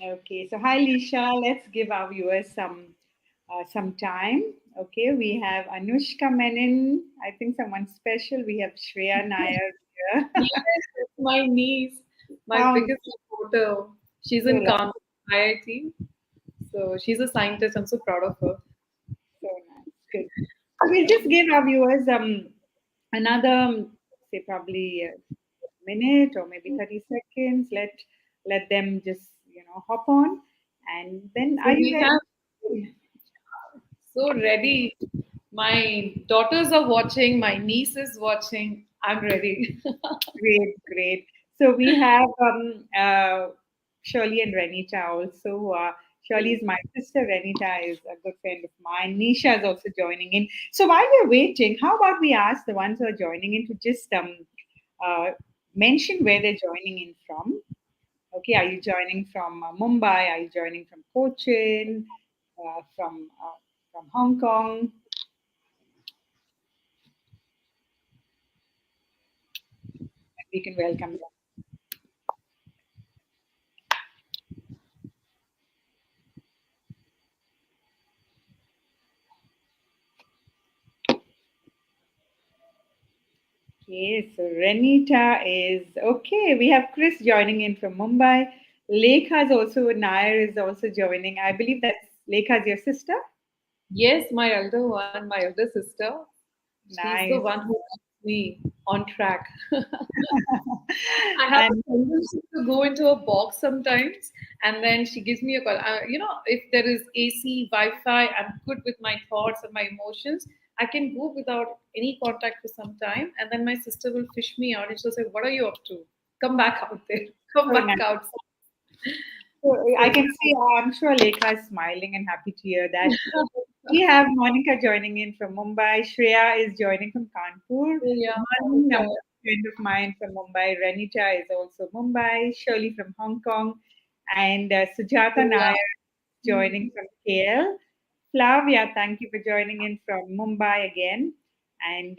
Okay, so hi Lisha. Let's give our viewers some time. Okay, we have Anushka Menon. I think someone special. We have Shreya Nair here. Yes, it's my niece, my Sounds biggest supporter. She's so in lovely, Kanpur IIT, so she's a scientist. I'm so proud of her. so nice. Good. So we'll just give our viewers another say probably a minute or maybe 30 seconds. Let them just hop on, and then So are you we have ready? so ready. My daughters are watching. My niece is watching. I'm ready. Great, great. So we have Shirley and Renita also. Shirley is my sister. Renita is a good friend of mine. Nisha is also joining in. So while we're waiting, how about we ask the ones who are joining in to just uh, mention where they're joining in from? Okay, are you joining from Mumbai? Are you joining from Cochin? From Hong Kong? We can welcome them. Okay, so Renita is okay. We have Chris joining in from Mumbai. Lekha is also, Nair is also joining. I believe that's Lekha's your sister. Yes, my elder one, my elder sister. She's the Nice. one who keeps me on track. I have a And tendency to go into a box sometimes, and then she gives me a call. If there is AC, Wi-Fi, I'm good with my thoughts and my emotions. I can go without any contact for some time, and then my sister will fish me out, and she'll say, "What are you up to? Come back out there. Come so back nice. outside." So I So can see, I'm sure Lekha is smiling and happy to hear that. We have Monica joining in from Mumbai. Shreya is joining from Kanpur. yeah, One Monica. friend of mine from Mumbai, Renita, is also Mumbai. Shirley from Hong Kong. And Sujata Yeah. Nair joining from KL. Flavia, thank you for joining in from Mumbai again. And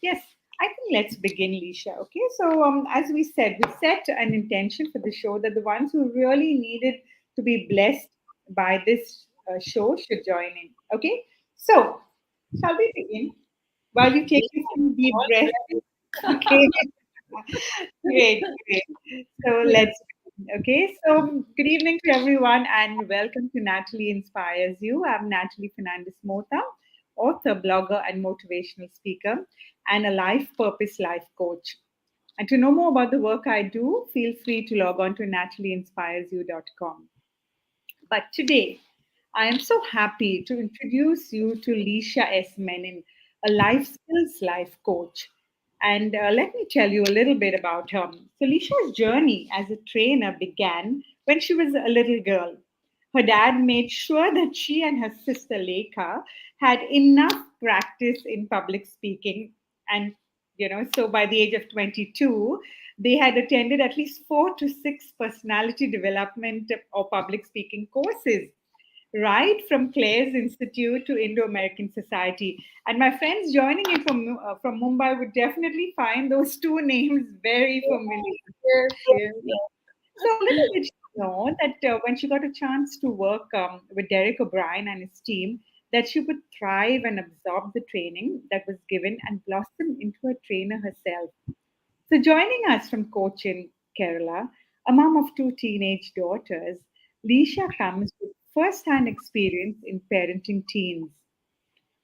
yes, I think let's begin, Lisha. Okay, so as we said, we set an intention for the show that the ones who really needed to be blessed by this show should join in. Okay, so shall we begin? While you take Yeah, some deep all breath. ready. Okay, great, great. So let's begin. Okay, so good evening to everyone and welcome to Natalie Inspires You. I'm Natalie Fernandez Mota, author, blogger, and motivational speaker, and a life purpose life coach. And to know more about the work I do, feel free to log on to natalieinspiresyou.com. But today, I am so happy to introduce you to Lisha S Menon, a life skills life coach. And let me tell you a little bit about her. So, Lisha's journey as a trainer began when she was a little girl. Her dad made sure that she and her sister Lekha had enough practice in public speaking. And, so by the age of 22, they had attended at least 4 to 6 personality development or public speaking courses, right from Claire's Institute to Indo American Society. And my friends joining in from Mumbai would definitely find those two names very familiar. Yes, yes, Yeah. So little did she know that when she got a chance to work with Derek O'Brien and his team, that she would thrive and absorb the training that was given and blossom into a trainer herself. So, joining us from Cochin, Kerala, a mom of two teenage daughters, Lisha comes with first hand experience in parenting teens.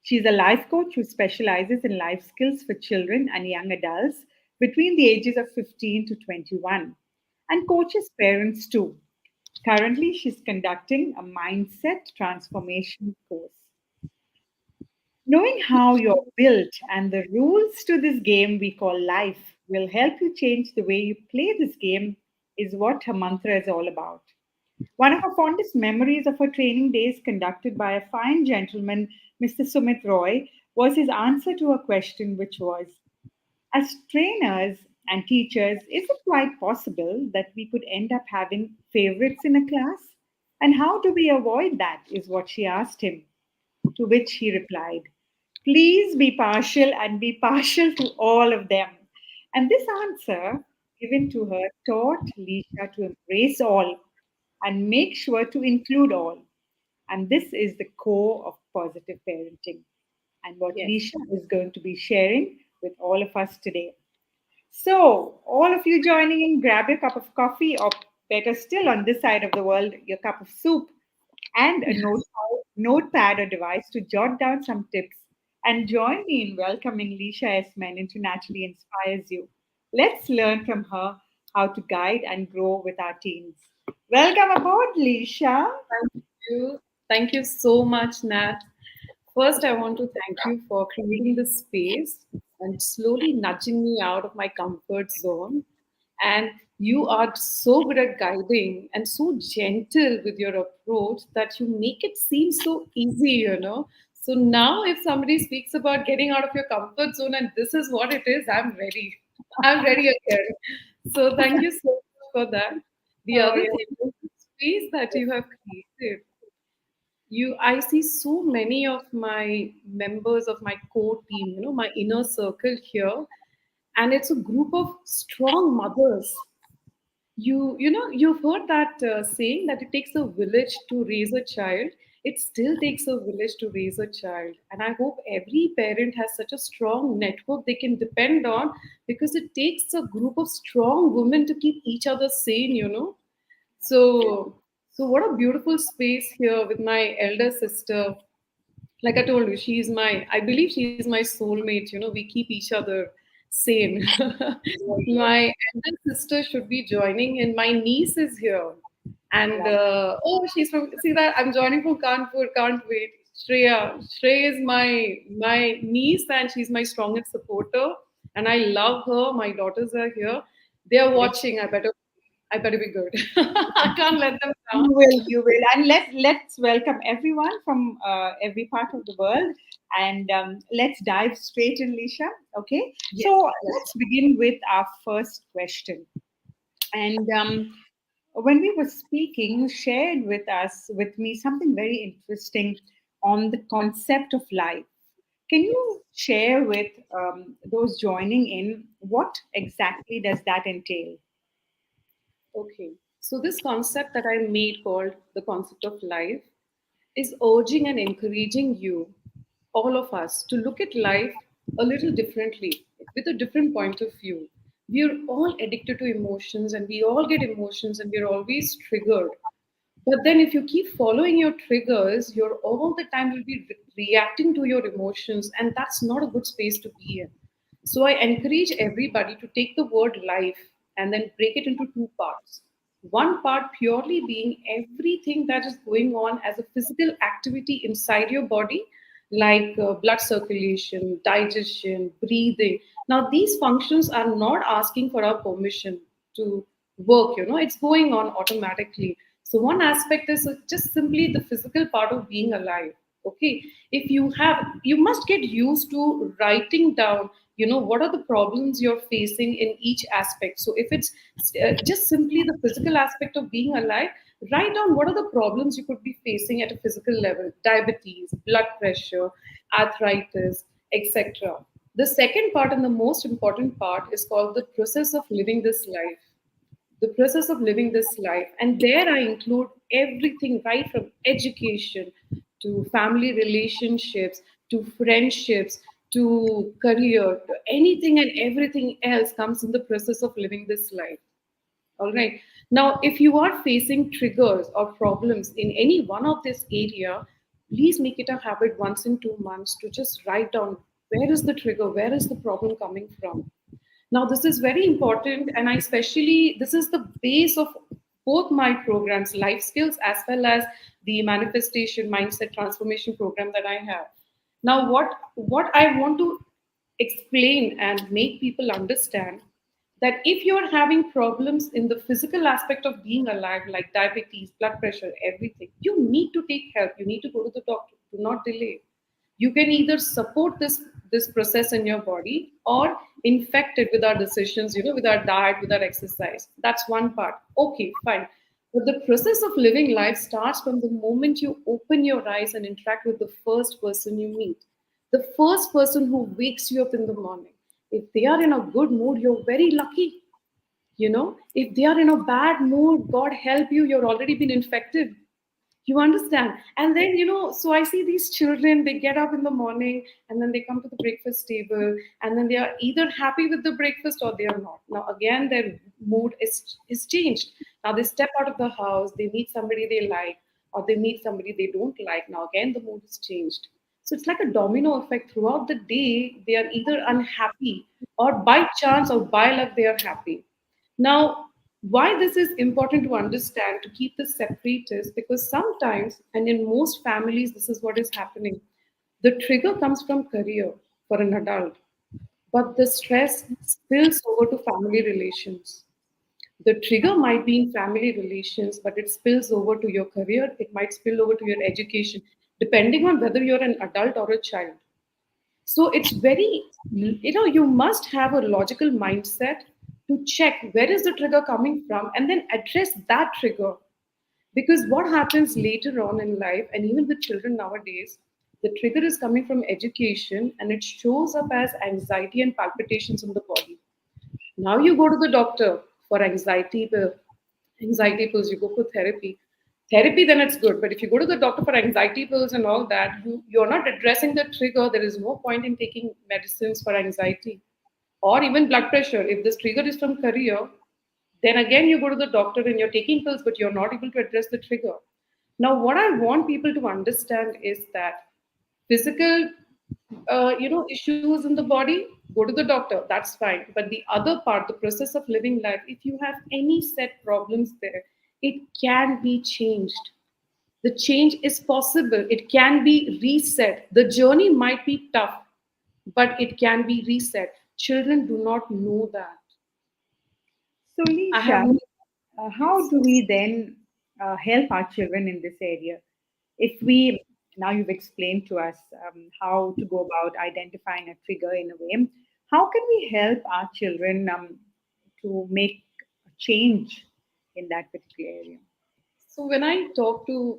She's a life coach who specializes in life skills for children and young adults between the ages of 15 to 21 and coaches parents too. Currently, she's conducting a mindset transformation course. Knowing how you're built and the rules to this game we call life will help you change the way you play this game, is what her mantra is all about. One of her fondest memories of her training days, conducted by a fine gentleman, Mr. Sumit Roy, was his answer to a question which was, as trainers and teachers, is it quite possible that we could end up having favorites in a class? And how do we avoid that? Is what she asked him. To which he replied, please be partial and be partial to all of them. And this answer given to her taught Lisha to embrace all and make sure to include all. And this is the core of positive parenting and what Yes. Lisha is going to be sharing with all of us today. So, all of you joining in, grab your cup of coffee, or better still, on this side of the world, your cup of soup, and a notepad or device to jot down some tips. And join me in welcoming Lisha S Menon to Natalie Inspires You. Let's learn from her how to guide and grow with our teens. Welcome aboard, Lisha. Thank you. Thank you so much, Nat. First, I want to thank you for creating this space and slowly nudging me out of my comfort zone. And you are so good at guiding and so gentle with your approach that you make it seem so easy. So now, if somebody speaks about getting out of your comfort zone and this is what it is, I'm ready. I'm ready again. So, thank you so much for that. The Oh, other thing yeah. is the space that you have created. I see so many of my members of my core team, my inner circle here, and it's a group of strong mothers. You've heard that saying that it takes a village to raise a child. It still takes a village to raise a child, and I hope every parent has such a strong network they can depend on, because it takes a group of strong women to keep each other sane. So, so what a beautiful space here with my elder sister. Like I told you, I believe she's my soulmate. We keep each other sane. My elder sister should be joining, and my niece is here. And oh, she's from, see that I'm joining from Kanpur, can't wait. Shreya is my niece, and she's my strongest supporter. And I love her. My daughters are here. They are watching. I better be good. I can't let them down. You will, and let's welcome everyone from every part of the world, and let's dive straight in, Lisha. Okay, Yes, so yes. let's begin with our first question. And when we were speaking, you shared with me, something very interesting on the concept of life. Can Yes. you share with those joining in what exactly does that entail? Okay. So this concept that I made called the concept of life is urging and encouraging you, all of us, to look at life a little differently, with a different point of view. We are all addicted to emotions, and we all get emotions, and we're always triggered. But then, if you keep following your triggers, you're all the time will be reacting to your emotions, and that's not a good space to be in. So, I encourage everybody to take the word life and then break it into two parts. One part purely being everything that is going on as a physical activity inside your body, like blood circulation, digestion, breathing. Now, these functions are not asking for our permission to work, it's going on automatically. So, one aspect is just simply the physical part of being alive. Okay, if you must get used to writing down, what are the problems you're facing in each aspect. So, if it's just simply the physical aspect of being alive, write down what are the problems you could be facing at a physical level: diabetes, blood pressure, arthritis, etc. The second part, and the most important part, is called the process of living this life. The process of living this life. And there I include everything, right from education to family relationships to friendships to career to anything and everything else comes in the process of living this life. All right. Now, if you are facing triggers or problems in any one of this area, please make it a habit once in 2 months to just write down where is the trigger, where is the problem coming from. Now, this is very important, and I especially, this is the base of both my programs, life skills as well as the manifestation mindset transformation program that I have. Now, what I want to explain and make people understand, that if you're having problems in the physical aspect of being alive, like diabetes, blood pressure, everything, you need to take help. You need to go to the doctor. Do not delay. You can either support this process in your body or infect it with our decisions, with our diet, with our exercise. That's one part. Okay, fine. But the process of living life starts from the moment you open your eyes and interact with the first person you meet, the first person who wakes you up in the morning. If they are in a good mood, you're very lucky. If they are in a bad mood, God help you, you're already been infected. You understand? And then, so I see these children, they get up in the morning and then they come to the breakfast table and then they are either happy with the breakfast or they are not. Now, again, their mood is changed. Now, they step out of the house, they meet somebody they like, or they meet somebody they don't like. Now, again, the mood is changed. So it's like a domino effect. Throughout the day, they are either unhappy or by chance or by luck, they are happy. Now, why this is important to understand to keep this separate is because sometimes, and in most families, this is what is happening. The trigger comes from career for an adult, but the stress spills over to family relations. The trigger might be in family relations, but it spills over to your career, it might spill over to your education, depending on whether you're an adult or a child. So it's very, you must have a logical mindset to check where is the trigger coming from and then address that trigger. Because what happens later on in life, and even with children nowadays, the trigger is coming from education and it shows up as anxiety and palpitations in the body. Now you go to the doctor for anxiety pills, you go for therapy. Therapy, then it's good. But if you go to the doctor for anxiety pills and all that, you're not addressing the trigger. There is no point in taking medicines for anxiety or even blood pressure. If this trigger is from career, then again you go to the doctor and you're taking pills, but you're not able to address the trigger. Now, what I want people to understand is that physical issues in the body, go to the doctor, that's fine. But the other part, the process of living life, if you have any set problems there, it can be changed. The change is possible, it can be reset. The journey might be tough, but it can be reset. Children do not know that. So, I have Lisha, how yes. do we then help our children in this area? If we now you've explained to us how to go about identifying a trigger in a way, how can we help our children to make a change in that particular area? So when I talk to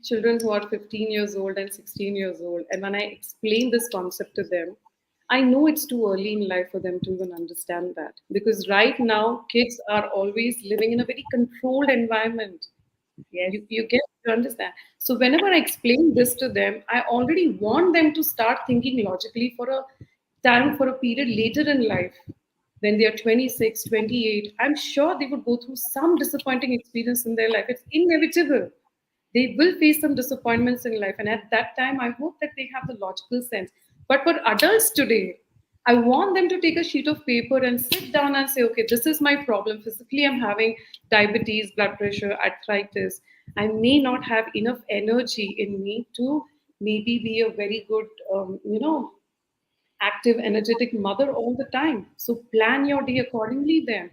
children who are 15 years old and 16 years old, and when I explain this concept to them, I know it's too early in life for them to even understand that. Because right now, kids are always living in a very controlled environment. Yes. You get to understand. So whenever I explain this to them, I already want them to start thinking logically for a time, for a period later in life. When they are 26, 28, I'm sure they would go through some disappointing experience in their life. It's inevitable. They will face some disappointments in life. And at that time, I hope that they have the logical sense. But for adults today, I want them to take a sheet of paper and sit down and say, okay, this is my problem. Physically, I'm having diabetes, blood pressure, arthritis. I may not have enough energy in me to maybe be a very good, active, energetic mother all the time. So plan your day accordingly then.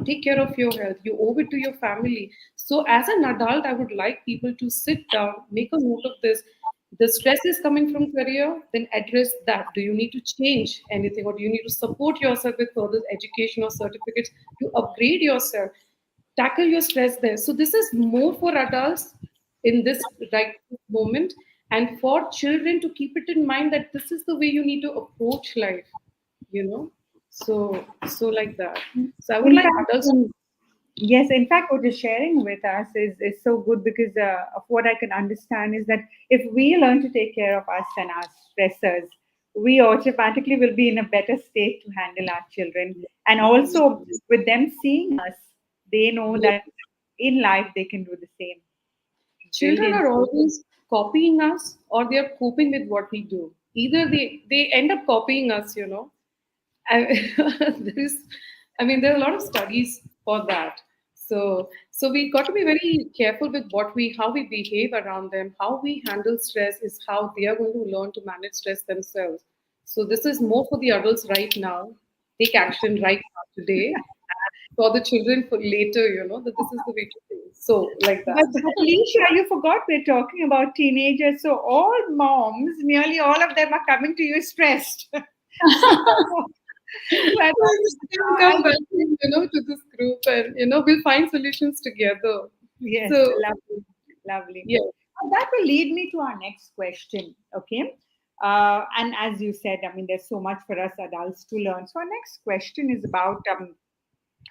Take care of your health. You owe it to your family. So as an adult, I would like people to sit down, make a note of this. The stress is coming from career, then address that. Do you need to change anything or do you need to support yourself with further education or certificates to upgrade yourself? Tackle your stress there. So this is more for adults in this right moment, and for children to keep it in mind that this is the way you need to approach life. You know, so like that. So I would In like fact, adults. yes, in fact, what you're sharing with us is so good because of what I can understand is that if we learn to take care of us and our stressors, we automatically will be in a better state to handle our children. And also, with them seeing us, they know Yes, that in life they can do the same. children Brilliant. are always copying us or they are coping with what we do. Either they end up copying us. I, there is, I mean, there are a lot of studies for that. So we got to be very careful with how we behave around them, how we handle stress is how they are going to learn to manage stress themselves. So this is more for the adults right now. Take action right now today, and for the children for later. That this is the way to do. So like that. But Alicia, you forgot we're talking about teenagers. So all moms, nearly all of them are coming to you stressed. So, so Come welcome, to this group, and we'll find solutions together. yes, So lovely, lovely. yeah. That will lead me to our next question. Okay. And as you said, I mean, there's so much for us adults to learn. So, our next question is about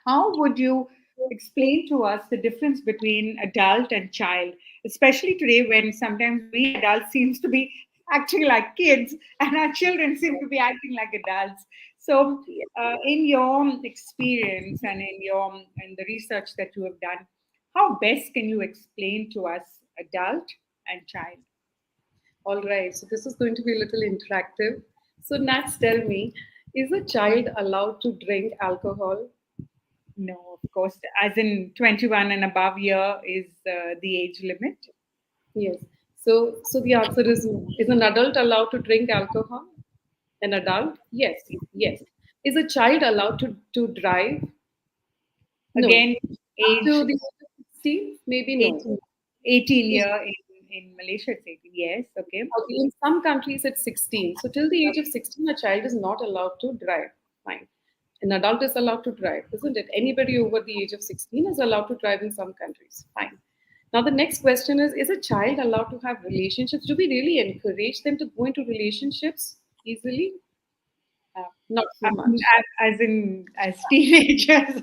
How would you explain to us the difference between adult and child, especially today when sometimes we adults seems to be acting like kids and our children seem to be acting like adults? So, in your experience and in the research that you have done, how best can you explain to us adult and child? All right, so this is going to be a little interactive. So, Nats, tell me, is a child allowed to drink alcohol? No, of course, as in 21 and above year is the age limit. Yes. So the answer is no. Is an adult allowed to drink alcohol? An adult? Yes. Yes. Is a child allowed to drive? No. Again, Up to age the age of 16? Maybe no. 18, 18 Is- year in Malaysia, it's 18. Yes, okay. Okay, in some countries it's 16. So till the age of 16, a child is not allowed to drive. Fine. An adult is allowed to drive, isn't it? Anybody over the age of 16 is allowed to drive in some countries. Fine. Now the next question is a child allowed to have relationships? Do we really encourage them to go into relationships easily? Uh, Not I so mean, much. as teenagers,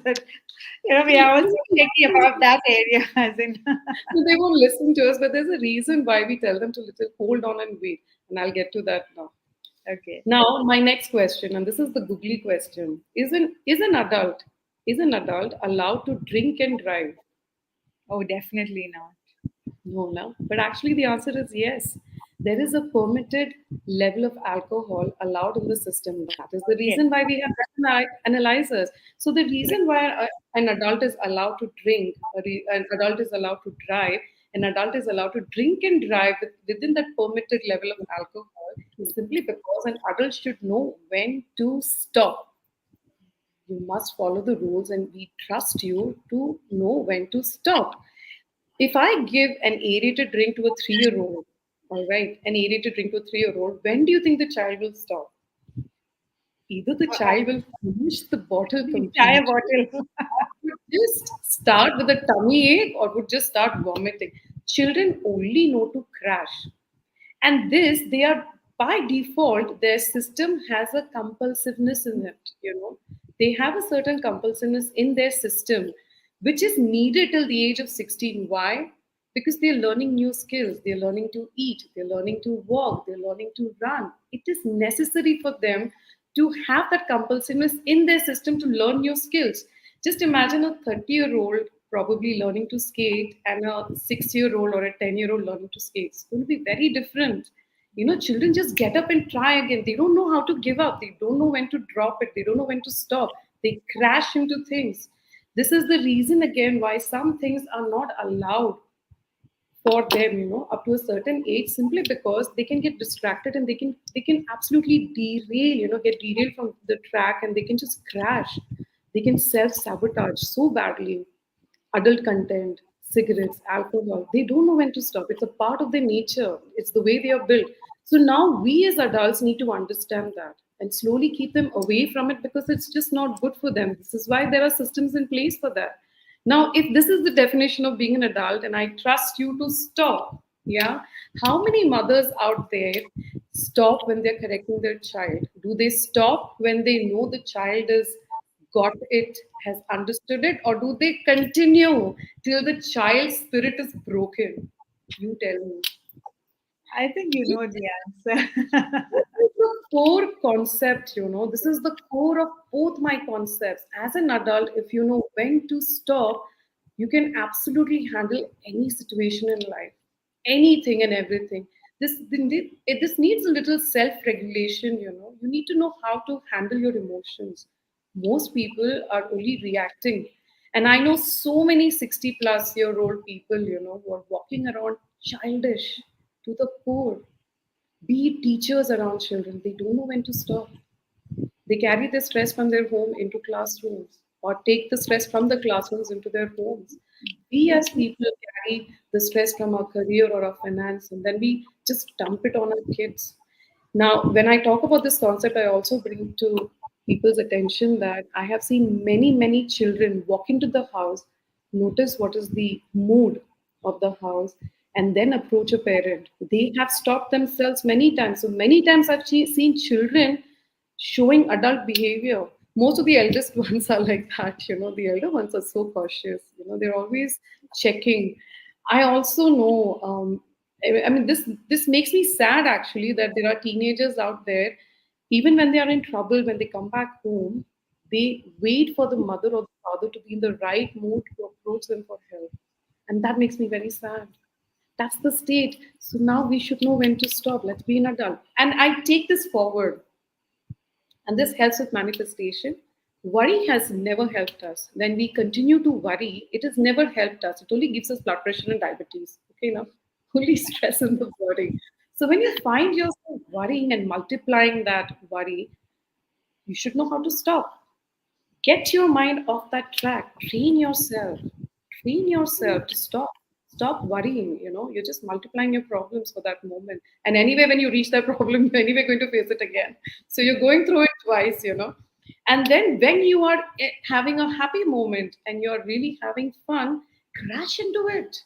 we are also thinking about that area, as in, They won't listen to us, but there's a reason why we tell them to little hold on and wait. And I'll get to that now. okay. Now, my next question, and this is the googly question: is an adult allowed to drink and drive? Oh, definitely not. No, no. But actually, the answer is yes. There is a permitted level of alcohol allowed in the system. That is the Yes, reason why we have analyzers. So the correct. reason why an adult is allowed to drink, an adult is allowed to drive, an adult is allowed to drink and drive within that permitted level of alcohol is simply because an adult should know when to stop. You must follow the rules, and we trust you to know when to stop. If I give an aerated drink to a 3-year-old, all right, an aerated drink to a 3-year-old, when do you think the child will stop? Either the child will finish the bottle Entire completely, bottle. or would just start with a tummy ache, or would just start vomiting. Children only know to crash. And this, they are by default, their system has a compulsiveness in it. They have a certain compulsiveness in their system, which is needed till the age of 16. Why? Because they're learning new skills, they're learning to eat, they're learning to walk, they're learning to run. It is necessary for them to have that compulsiveness in their system to learn new skills. Just imagine a 30-year-old probably learning to skate and a 6-year-old or a 10-year-old learning to skate. It's going to be very different. Children just get up and try again. They don't know how to give up. They don't know when to drop it. They don't know when to stop. They crash into things. This is the reason again why some things are not allowed for them, up to a certain age, simply because they can get distracted and they can absolutely derail, get derailed from the track, and they can just crash. They can self-sabotage so badly. Adult content, cigarettes, alcohol, they don't know when to stop. It's a part of their nature, it's the way they are built. So now we as adults need to understand that and slowly keep them away from it, because it's just not good for them. This is why there are systems in place for that. Now, if this is the definition of being an adult, and I trust you to stop, yeah, how many mothers out there stop when they're correcting their child? Do they stop when they know the child is got it, has understood it, or do they continue till the child's spirit is broken? You tell me. I think you know the answer. This is the core concept, This is the core of both my concepts. As an adult, if you know when to stop, you can absolutely handle any situation in life, anything and everything. This needs a little self-regulation, You need to know how to handle your emotions. Most people are only reacting. And I know so many 60 plus year old people, who are walking around childish to the core, be it teachers around children. They don't know when to stop. They carry the stress from their home into classrooms, or take the stress from the classrooms into their homes. We as people carry the stress from our career or our finance, and then we just dump it on our kids. Now, when I talk about this concept, I also bring to people's attention that I have seen many, many children walk into the house, notice what is the mood of the house, and then approach a parent. They have stopped themselves many times. So many times I've seen children showing adult behavior. Most of the eldest ones are like that, the elder ones are so cautious, they're always checking. I also know, I mean, this makes me sad actually, that there are teenagers out there, even when they are in trouble, when they come back home, they wait for the mother or the father to be in the right mood to approach them for help. And that makes me very sad. That's the state. So now we should know when to stop. Let's be an adult. And I take this forward, and this helps with manifestation. Worry has never helped us. When we continue to worry, it has never helped us. It only gives us blood pressure and diabetes. Okay, now only stress in the body. So when you find yourself worrying and multiplying that worry, you should know how to stop. Get your mind off that track. Train yourself. Train yourself to stop. Stop worrying. You're just multiplying your problems for that moment. And anyway, when you reach that problem, you're anyway going to face it again. So you're going through it twice. And then when you are having a happy moment and you're really having fun, crash into it.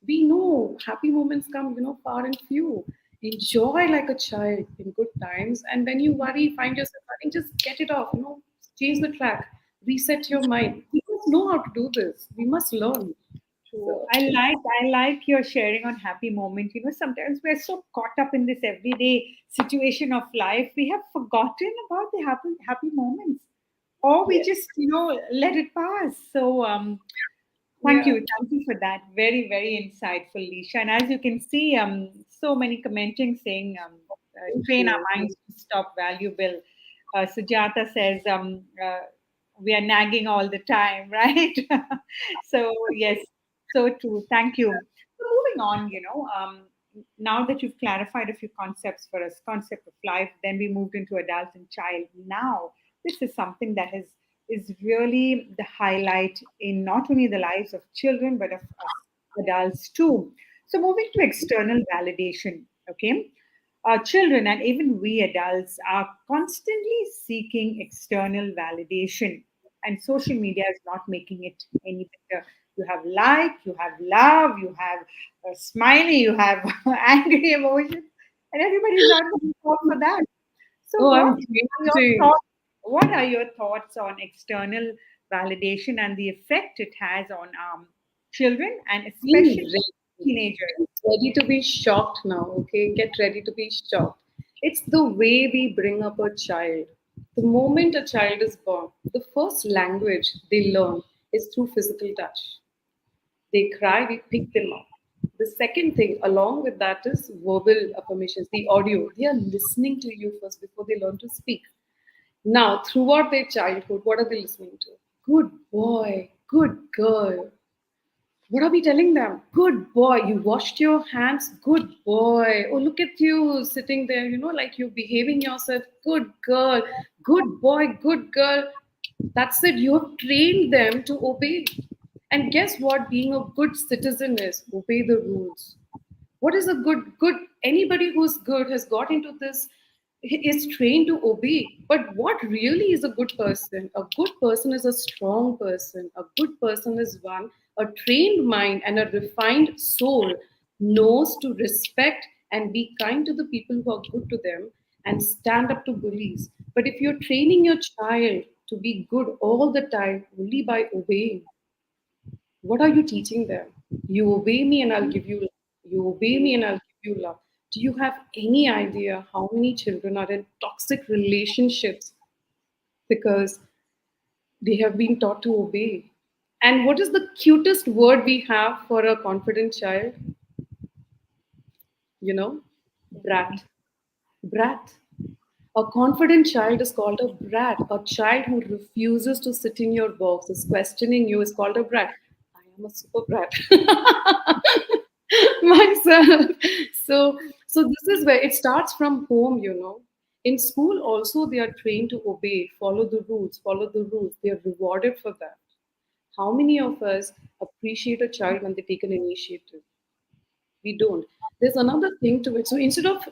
We know happy moments come far and few. Enjoy like a child in good times. And when you worry, find yourself worrying, just get it off. Change the track, reset your mind. We must know how to do this. We must learn. True. So, I like your sharing on happy moment. Sometimes we're so caught up in this everyday situation of life, we have forgotten about the happy moments, or we yes. just let it pass. So Yeah. thank you for that. Very, very insightful, Lisha. And as you can see, so many commenting saying, Thank train our you. minds to stop valuable. Sujata says, we are nagging all the time, right? So, yes, so true. Thank you. So, moving on, now that you've clarified a few concepts for us, concept of life, then we moved into adult and child. Now, this is something that is really the highlight in not only the lives of children but of us adults too. So, moving to external validation, okay? Children and even we adults are constantly seeking external validation, and social media is not making it any better. You have like, you have love, you have a smiley, you have angry emotions, and everybody's not going to fall for that. So, Oh, what I'm are your waiting. thoughts? What are your thoughts on external validation and the effect it has on children and Be especially ready. teenagers? Get ready to be shocked now, okay? Get ready to be shocked. It's the way we bring up a child. The moment a child is born, the first language they learn is through physical touch. They cry, we pick them up. The second thing, along with that, is verbal affirmations, the audio. They are listening to you first before they learn to speak. Now, throughout their childhood, what are they listening to? Good boy, good girl. What are we telling them? Good boy, you washed your hands. Good boy. Oh, look at you sitting there, like you're behaving yourself. Good girl. Good boy, good girl. That's it. You have trained them to obey. And guess what? Being a good citizen is obey the rules. What is a good? Anybody who's good has got into this, is trained to obey. But what really is a good person? A good person is a strong person. A good person is one, a trained mind and a refined soul knows to respect and be kind to the people who are good to them and stand up to bullies. But if you're training your child to be good all the time only by obeying, what are you teaching them? You obey me and I'll give you love. You obey me and I'll give you love. Do you have any idea how many children are in toxic relationships because they have been taught to obey? And what is the cutest word we have for a confident child? You know, brat. Brat. A confident child is called a brat. A child who refuses to sit in your box, is questioning you, is called a brat. I am a super brat myself. So, so this is where it starts from home. In school, also, they are trained to obey, follow the rules, follow the rules. They are rewarded for that. How many of us appreciate a child when they take an initiative? We don't. There's another thing to it. So instead of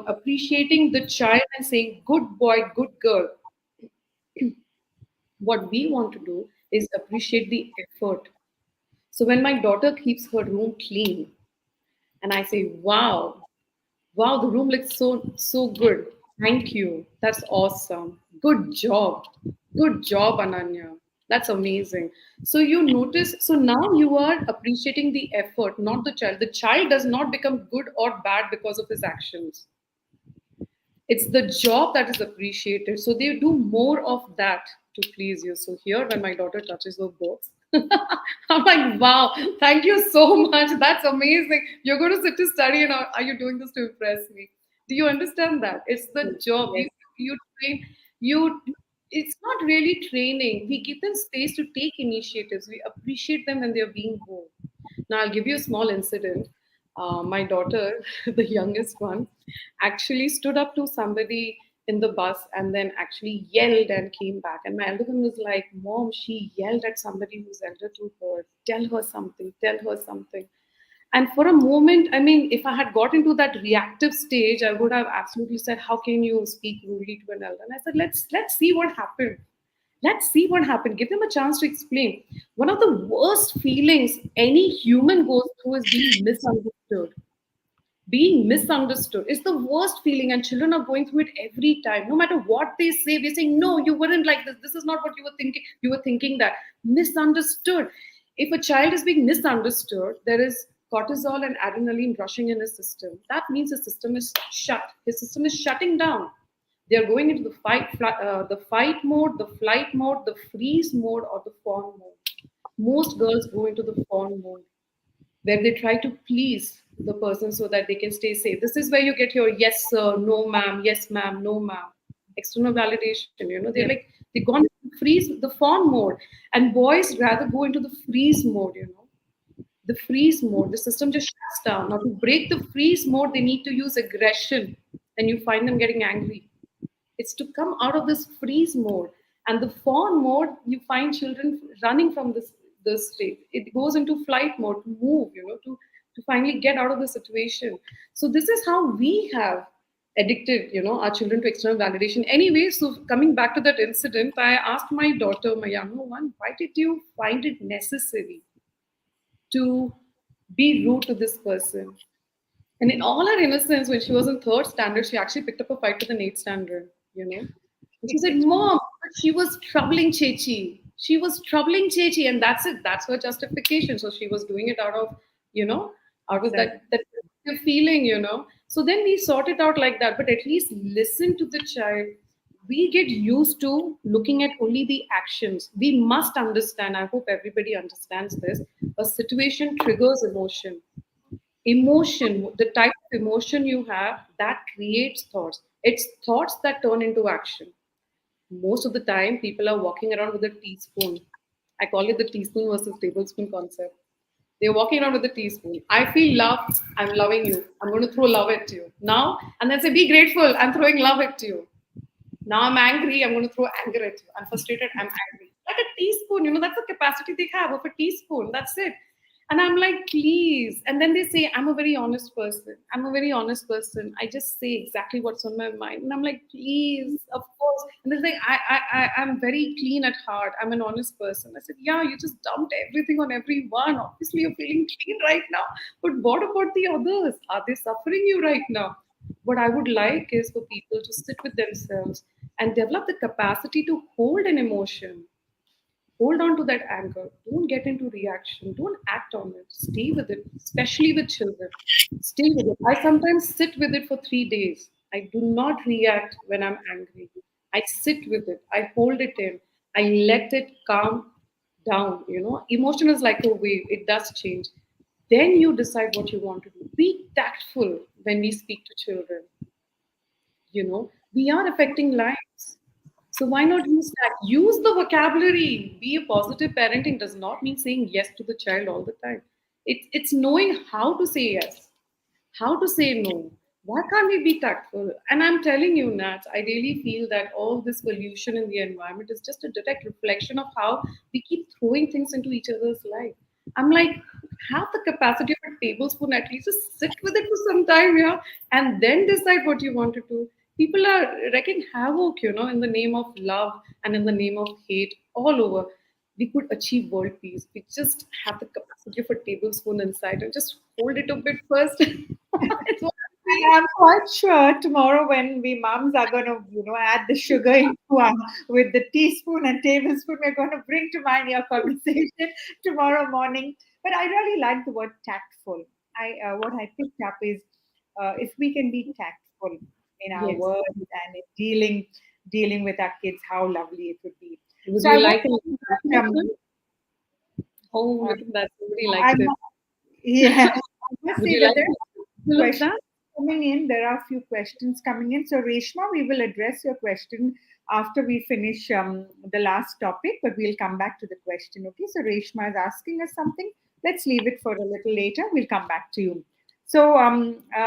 appreciating the child and saying good boy, good girl, what we want to do is appreciate the effort. So when my daughter keeps her room clean and I say wow, wow, the room looks so good, Thank you. That's awesome. Good job. Good job, Ananya. That's amazing. So you notice, so now you are appreciating the effort, not the child. The child does not become good or bad because of his actions. It's the job that is appreciated. So they do more of that to please you. So here, when my daughter touches those books, I'm like, wow, thank you so much. That's amazing. You're going to sit to study, and are you doing this to impress me? Do you understand that? It's the job. Yes, You train you. It's not really training. We give them space to take initiatives. We appreciate them when they're being bold. Now, I'll give you a small incident. My daughter, the youngest one, actually stood up to somebody in the bus and then actually yelled and came back. And my elder one was like, Mom, she yelled at somebody who's elder to her. Tell her something, tell her something. And for a moment, I mean, if I had got into that reactive stage, I would have absolutely said, How can you speak rudely to an elder? And I said, let's see what happened. Let's see what happened. Give them a chance to explain. One of the worst feelings any human goes through is being misunderstood. Being misunderstood is the worst feeling, and children are going through it every time. No matter what they say, we're saying, No, you weren't like this. This is not what you were thinking. You were thinking that. Misunderstood. If a child is being misunderstood, there is cortisol and adrenaline rushing in his system. That means his system is shut. His system is shutting down. They are going into the fight mode, the flight mode, the freeze mode, or the fawn mode. Most girls go into the fawn mode where they try to please the person so that they can stay safe. This is where you get your yes sir, no ma'am, yes ma'am, no ma'am. External validation, they're yes, like they've gone into freeze the fawn mode, and boys rather go into the freeze mode. The freeze mode, the system just shuts down. Now to break the freeze mode, they need to use aggression, and you find them getting angry. It's to come out of this freeze mode. And the fawn mode, you find children running from this state. It goes into flight mode to move, to finally get out of the situation. So this is how we have addicted, our children to external validation. Anyway, so coming back to that incident, I asked my daughter, my younger one, why did you find it necessary to be rude to this person? And in all her innocence, when she was in third standard, she actually picked up a fight with an eighth standard. And she said, Mom, but she was troubling Chechi. She was troubling Chechi. And that's it. That's her justification. So she was doing it you know, out of exactly. that feeling. So then we sort it out like that. But at least listen to the child. We get used to looking at only the actions. We must understand. I hope everybody understands this. A situation triggers emotion. Emotion, the type of emotion you have, that creates thoughts. It's thoughts that turn into action. Most of the time, people are walking around with a teaspoon. I call it the teaspoon versus tablespoon concept. They're walking around with a teaspoon. I feel love. I'm loving you. I'm going to throw love at you now, and then say, "Be grateful." I'm throwing love at you. Now I'm angry. I'm going to throw anger at you. I'm frustrated. I'm angry. Like a teaspoon. That's the capacity they have of a teaspoon. That's it. And I'm like, please. And then they say, I'm a very honest person. I'm a very honest person. I just say exactly what's on my mind. And I'm like, please, of course. And they're like, I'm very clean at heart. I'm an honest person. I said, yeah, you just dumped everything on everyone. Obviously, you're feeling clean right now. But what about the others? Are they suffering you right now? What I would like is for people to sit with themselves and develop the capacity to hold an emotion. Hold on to that anger. Don't get into reaction. Don't act on it. Stay with it, especially with children. Stay with it. I sometimes sit with it for 3 days. I do not react when I'm angry. I sit with it. I hold it in. I let it calm down. Emotion is like a wave, it does change. Then you decide what you want to do. Be tactful when we speak to children. We are affecting lives. So why not use that? Use the vocabulary. Be a positive parenting does not mean saying yes to the child all the time. It's knowing how to say yes, how to say no. Why can't we be tactful? And I'm telling you, Nat, I really feel that all this pollution in the environment is just a direct reflection of how we keep throwing things into each other's life. I'm like, have the capacity of a tablespoon at least. Just sit with it for some time, yeah, and then decide what you want to do. People are wrecking havoc, in the name of love and in the name of hate all over. We could achieve world peace. We just have the capacity of a tablespoon inside and just hold it a bit first. It's what me. I'm quite sure tomorrow when we mums are going to, add the sugar into with the teaspoon and tablespoon, we're going to bring to mind your conversation tomorrow morning. But I really like the word tactful. What I picked up is if we can be tactful in our Yes. words and in dealing with our kids, how lovely it would be. Would So you I want like an to, example of it? Oh, uh, look at that. Somebody I liked it. yeah, I must Would say you that like there an are example of questions that? coming in. There are a few questions coming in. So, Reshma, we will address your question after we finish the last topic, but we'll come back to the question. Okay. So, Reshma is asking us something. Let's leave it for a little later. We'll come back to you. So,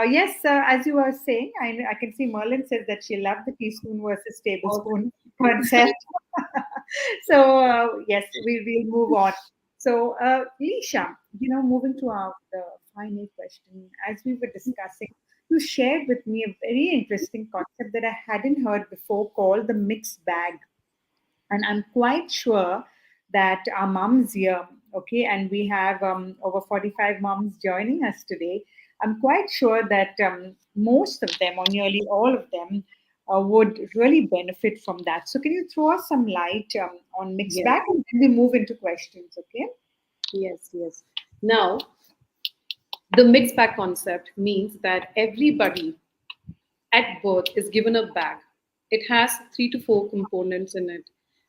yes, as you were saying, I can see Merlin says that she loved the teaspoon versus Oh, tablespoon concept. So, yes, we'll move on. So, Lisha, moving to our the final question, as we were discussing, you shared with me a very interesting concept that I hadn't heard before called the mixed bag. And I'm quite sure that our mums here, okay, and we have over 45 mums joining us today. I'm quite sure that most of them, or nearly all of them, would really benefit from that. So, can you throw us some light on mixed yes, bag and then we move into questions, okay? yes, yes. Now, the mixed bag concept means that everybody at birth is given a bag. It has 3 to 4 components in it.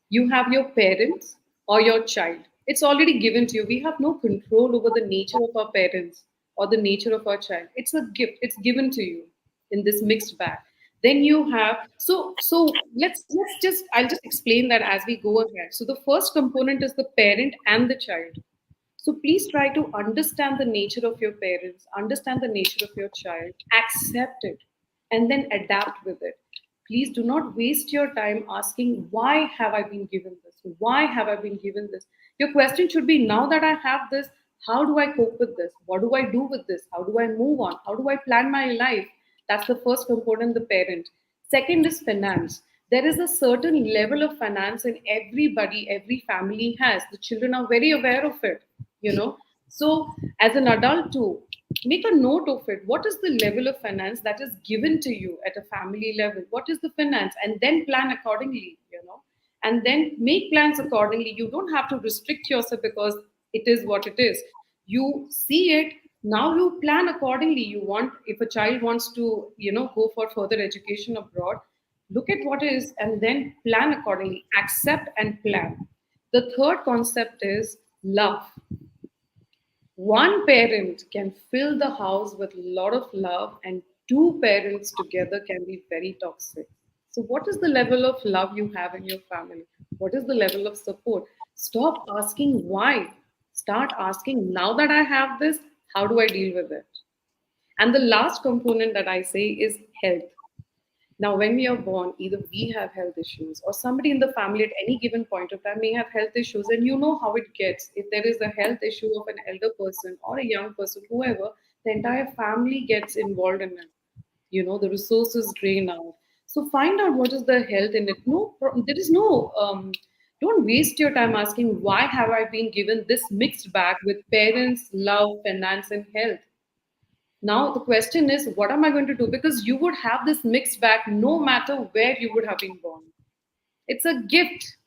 You have your parents or your child. It's already given to you. We have no control over the nature of our parents or the nature of our child. It's a gift. It's given to you in this mixed bag. Then you have let's just I'll just explain that as we go ahead. So the first component is the parent and the child. So please try to understand the nature of your parents, understand the nature of your child, accept it, and then adapt with it. Please do not waste your time asking, why have I been given this? Why have I been given this? Your question should be, now that I have this, how do I cope with this? What do I do with this? How do I move on? How do I plan my life? That's the first component, the parent. Second is finance. There is a certain level of finance in everybody, every family has. The children are very aware of it, you know. So, as an adult, too, make a note of it. What is the level of finance that is given to you at a family level? What is the finance? And then plan accordingly, and then make plans accordingly. You don't have to restrict yourself because it is what it is. You see it, now you plan accordingly. You want, if a child wants to, go for further education abroad, look at what is and then plan accordingly, accept and plan. The third concept is love. One parent can fill the house with a lot of love, and two parents together can be very toxic. So, what is the level of love you have in your family? What is the level of support? Stop asking why. Start asking, now that I have this, how do I deal with it? And the last component that I say is health. Now, when we are born, either we have health issues or somebody in the family at any given point of time may have health issues, and you know how it gets. If there is a health issue of an elder person or a young person, whoever, the entire family gets involved in it. The resources drain out. So find out what is the health in it. No, there is no. Don't waste your time asking why have I been given this mixed bag with parents, love, finance, and health. Now the question is, what am I going to do? Because you would have this mixed bag no matter where you would have been born. It's a gift.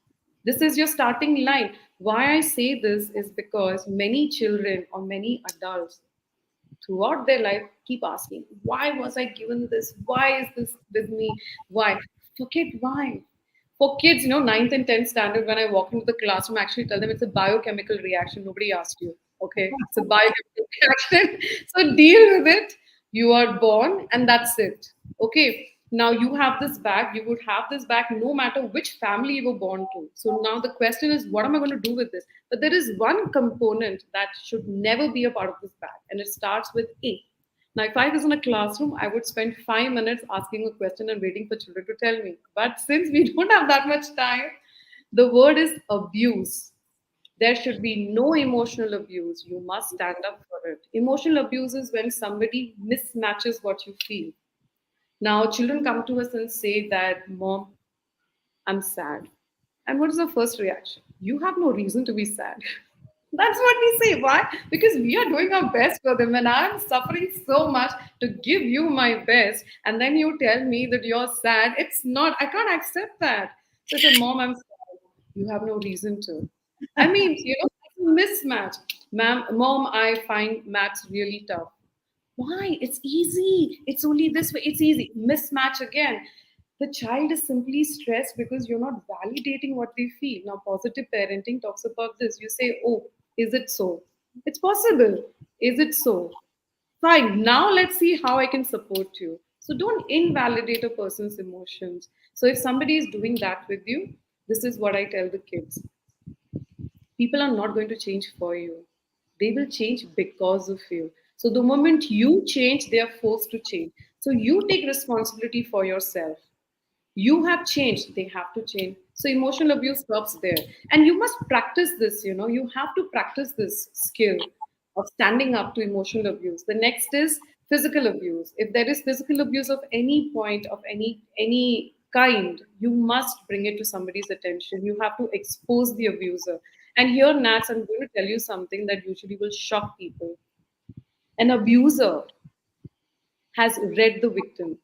This is your starting line. Why I say this is because many children or many adults throughout their life keep asking, why was I given this? Why is this with me? Why? Forget why. For kids, ninth and 10th standard, when I walk into the classroom, I actually tell them it's a biochemical reaction. Nobody asked you. Okay. It's a biochemical reaction. So deal with it. You are born and that's it. Okay. Now you have this bag. You would have this bag no matter which family you were born to. So now the question is, what am I going to do with this? But there is one component that should never be a part of this bag, and it starts with A. Now, if I was in a classroom, I would spend 5 minutes asking a question and waiting for children to tell me. But since we don't have that much time, the word is abuse. There should be no emotional abuse. You must stand up for it. Emotional abuse is when somebody mismatches what you feel. Now, children come to us and say that, Mom, I'm sad. And what is the first reaction? You have no reason to be sad. That's what we say. Why? Because we are doing our best for them, and I'm suffering so much to give you my best, and then you tell me that you're sad. It's not. I can't accept that. So I said, Mom, I'm sad. You have no reason to. I mean, it's a mismatch. Mom, I find maths really tough. Why? It's easy. It's only this way. It's easy. Mismatch again. The child is simply stressed because you're not validating what they feel. Now, positive parenting talks about this. You say, oh, is it so? It's possible. Is it so? Fine. Now let's see how I can support you. So don't invalidate a person's emotions. So if somebody is doing that with you, this is what I tell the kids. People are not going to change for you. They will change because of you. So the moment you change, they are forced to change. So you take responsibility for yourself. You have changed, they have to change. So emotional abuse stops there. And you must practice this, you have to practice this skill of standing up to emotional abuse. The next is physical abuse. If there is physical abuse of any point, of any kind, you must bring it to somebody's attention. You have to expose the abuser. And here, Nats, I'm going to tell you something that usually will shock people. An abuser has read the victim.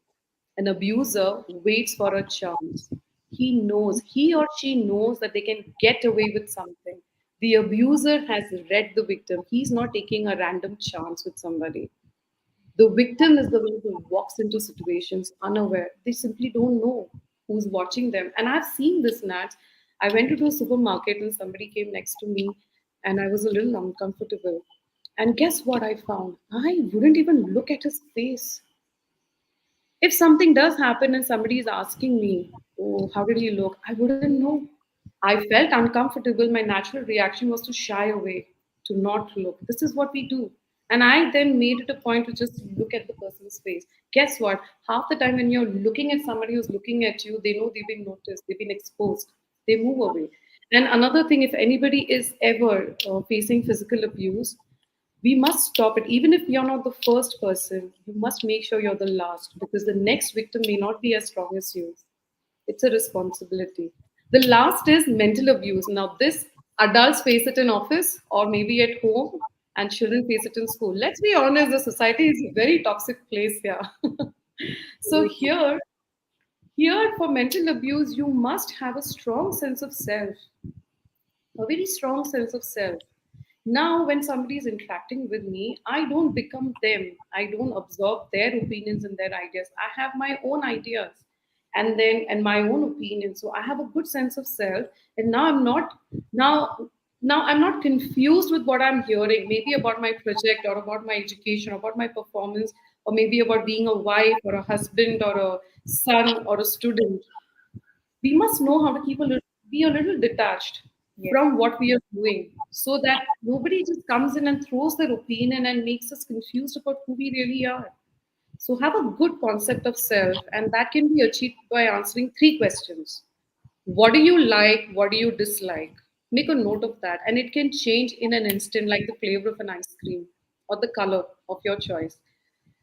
An abuser waits for a chance. He or she knows that they can get away with something. The abuser has read the victim. He's not taking a random chance with somebody. The victim is the one who walks into situations unaware. They simply don't know who's watching them. And I've seen this, Nat. I went to a supermarket and somebody came next to me and I was a little uncomfortable. And guess what I found? I wouldn't even look at his face. If something does happen and somebody is asking me, oh, how did he look? I wouldn't know. I felt uncomfortable. My natural reaction was to shy away, to not look. This is what we do. And I then made it a point to just look at the person's face. Guess what? Half the time when you're looking at somebody who's looking at you, they know they've been noticed, they've been exposed, they move away. And another thing, if anybody is ever facing physical abuse, we must stop it. Even if you're not the first person, you must make sure you're the last because the next victim may not be as strong as you. It's a responsibility. The last is mental abuse. Now, this adults face it in office or maybe at home, and children face it in school. Let's be honest, the society is a very toxic place here. So here for mental abuse, you must have a strong sense of self, a very strong sense of self. Now, when somebody is interacting with me, I don't become them. I don't absorb their opinions and their ideas. I have my own ideas and my own opinions. So I have a good sense of self. And now now I'm not confused with what I'm hearing, maybe about my project or about my education, or about my performance, or maybe about being a wife or a husband or a son or a student. We must know how to be a little detached Yes. from what we are doing so that nobody just comes in and throws their opinion and makes us confused about who we really are. So have a good concept of self, and that can be achieved by answering three questions. What do you like? What do you dislike? Make a note of that, and it can change in an instant, like the flavor of an ice cream or the color of your choice.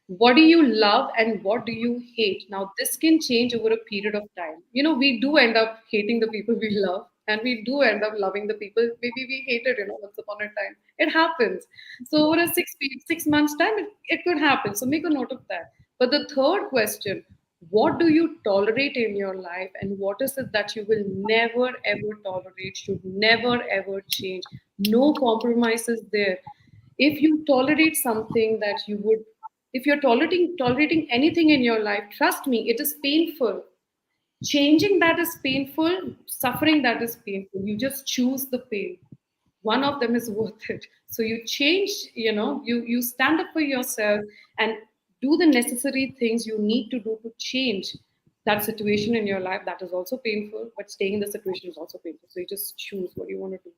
What do you love and what do you hate? Now, this can change over a period of time. We do end up hating the people we love, and we do end up loving the people maybe we hated, once upon a time. It happens. So, over a 6 months' time, it could happen. So, make a note of that. But the third question, what do you tolerate in your life, and what is it that you will never ever tolerate, should never ever change? No compromises there. If you tolerate something that you would if you're tolerating anything in your life, trust me, it is painful. Changing that is painful, suffering that is painful. You just choose the pain. One of them is worth it. So you change, you stand up for yourself and do the necessary things you need to do to change that situation in your life. That is also painful, but staying in the situation is also painful. So you just choose what you want to do,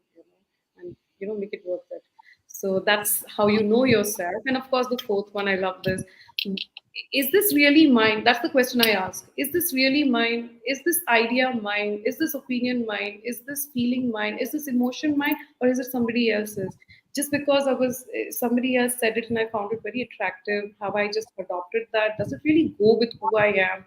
and make it worth it. So that's how you know yourself. And of course, the fourth one, I love this. Is this really mine? That's the question I ask. Is this really mine? Is this idea mine? Is this opinion mine? Is this feeling mine? Is this emotion mine? Or is it somebody else's? Just because somebody else said it and I found it very attractive, have I just adopted that? Does it really go with who I am?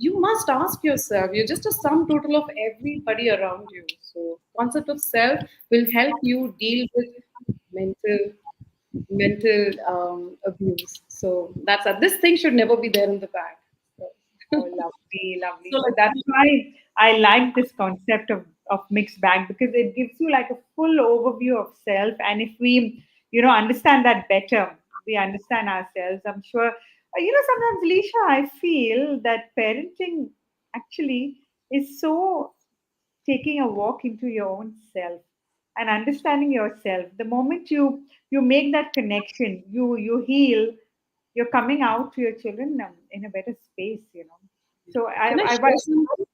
you must ask yourself. You're just a sum total of everybody around you. So concept of self will help you deal with mental abuse. So that's this thing should never be there in the bag. So, Oh, lovely, so lovely. So like, that's why I like this concept of mixed bag, because it gives you like a full overview of self. And if we, understand that better, we understand ourselves. I'm sure, sometimes, Leisha, I feel that parenting actually is so taking a walk into your own self and understanding yourself. The moment you make that connection, you heal, you're coming out to your children in a better space, so can I I share something?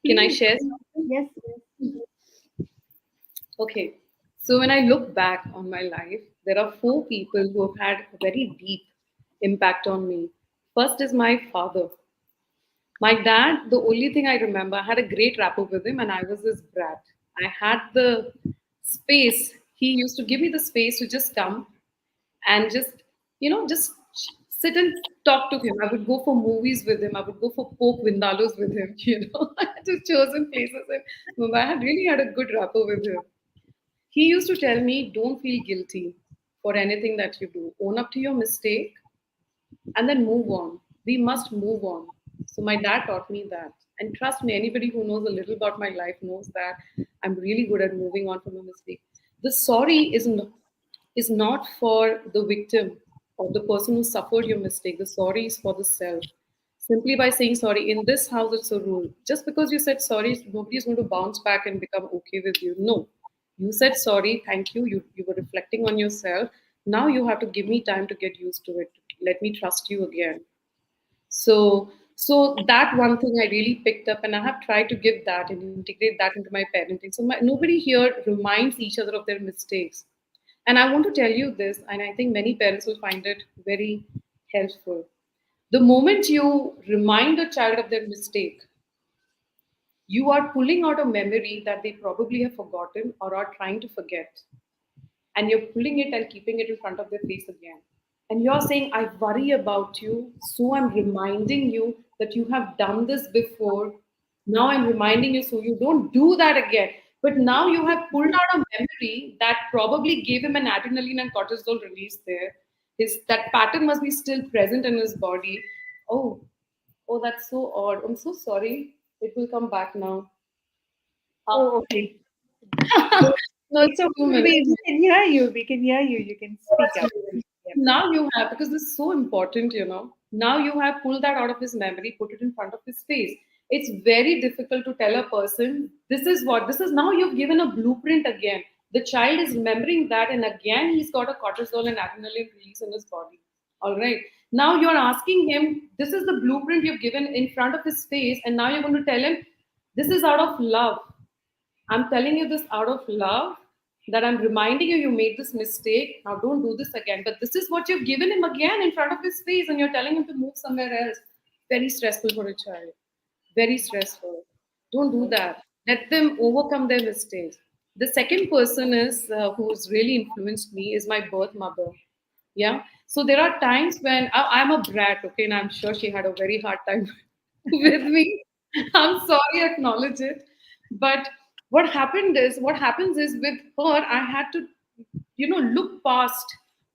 Can I please, share please. something? Yes, yes. Okay. So when I look back on my life, there are four people who have had a very deep impact on me. First is my father. My dad, the only thing I remember, I had a great rapport with him and I was his brat. I had the space. He used to give me the space to just come and just sit and talk to him. I would go for movies with him. I would go for pork vindalos with him. I had to chosen places. And Mumbai, I had really had a good rapport with him. He used to tell me, don't feel guilty for anything that you do. Own up to your mistake and then move on. We must move on. So my dad taught me that. And trust me, anybody who knows a little about my life knows that I'm really good at moving on from a mistake. The sorry is not for the victim or the person who suffered your mistake. The sorry is for the self. Simply by saying sorry, in this house, it's a rule. Just because you said sorry, nobody is going to bounce back and become okay with you. No. You said sorry, thank you. You were reflecting on yourself. Now you have to give me time to get used to it. Let me trust you again. So that one thing I really picked up, and I have tried to give that and integrate that into my parenting. So nobody here reminds each other of their mistakes. And I want to tell you this, and I think many parents will find it very helpful. The moment you remind a child of their mistake, you are pulling out a memory that they probably have forgotten or are trying to forget. And you're pulling it and keeping it in front of their face again. And you're saying, I worry about you, so I'm reminding you that you have done this before. Now I'm reminding you so you don't do that again. But now you have pulled out a memory that probably gave him an adrenaline and cortisol release there. His that pattern must be still present in his body. Oh, oh, that's so odd. I'm so sorry. It will come back now. Ah. Oh, okay. No, It's it's okay. 2 minutes. We can hear you. We can hear you. You can Oh, speak that's up. amazing. Yeah. Now you have, because this is so important. Now you have pulled that out of his memory, put it in front of his face. It's very difficult to tell a person, this is now you've given a blueprint again. The child is remembering that, and again, he's got a cortisol and adrenaline release in his body. All right. Now you're asking him, this is the blueprint you've given in front of his face, and now you're going to tell him, this is out of love. I'm telling you this out of love, that I'm reminding you made this mistake. Now don't do this again. But this is what you've given him again in front of his face, and you're telling him to move somewhere else. Very stressful for a child. Very stressful. Don't do that. Let them overcome their mistakes. The second person is who's really influenced me is my birth mother. Yeah. So there are times when I'm a brat, okay, and I'm sure she had a very hard time with me. I'm sorry, acknowledge it. But what happens is with her, I had to, look past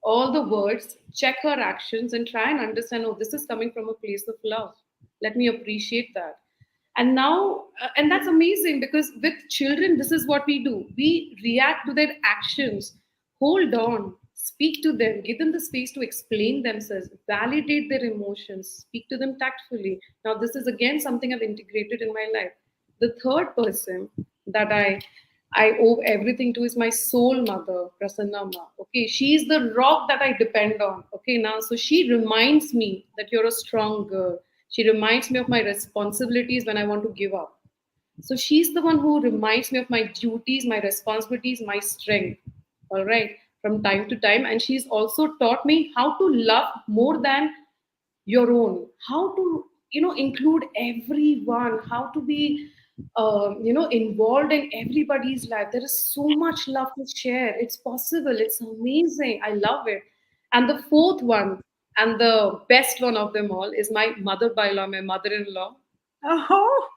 all the words, check her actions, and try and understand, oh, this is coming from a place of love. Let me appreciate that. And now, and that's amazing because with children, this is what we do. We react to their actions. Hold on, speak to them, give them the space to explain themselves, validate their emotions, speak to them tactfully. Now, this is again something I've integrated in my life. The third person that I owe everything to is my soul mother, Prasanna Ma. Okay, she's the rock that I depend on. Okay, now so she reminds me that you're a strong girl. She reminds me of my responsibilities when I want to give up. So she's the one who reminds me of my duties, my responsibilities, my strength. All right, from time to time. And she's also taught me how to love more than your own, how to include everyone, how to be involved in everybody's life. There is so much love to share. It's possible, it's amazing, I love it. And the fourth one, And the best one of them all is my mother-by-law, my mother-in-law. Oh,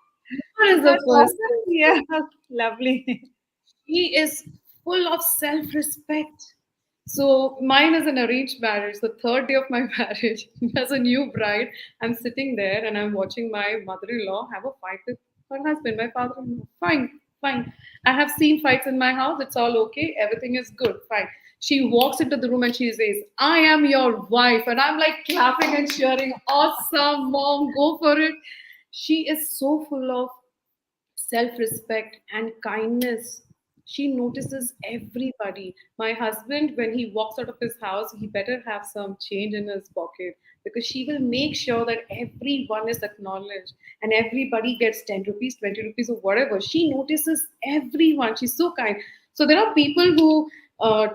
That is the that's awesome. person. Yeah, lovely. He is full of self-respect. So mine is an arranged marriage. The third day of my marriage, as a new bride, I'm sitting there and I'm watching my mother-in-law have a fight with her husband, my father-in-law. Fine, fine. I have seen fights in my house. It's all okay. Everything is good. Fine. She walks into the room and she says, "I am your wife," and I'm like clapping and cheering. Awesome, mom, go for it. She is so full of self respect and kindness. She notices everybody. My husband, when he walks out of his house, he better have some change in his pocket because she will make sure that everyone is acknowledged and everybody gets 10 rupees, 20 rupees, or whatever. She notices everyone. She's so kind. So there are people who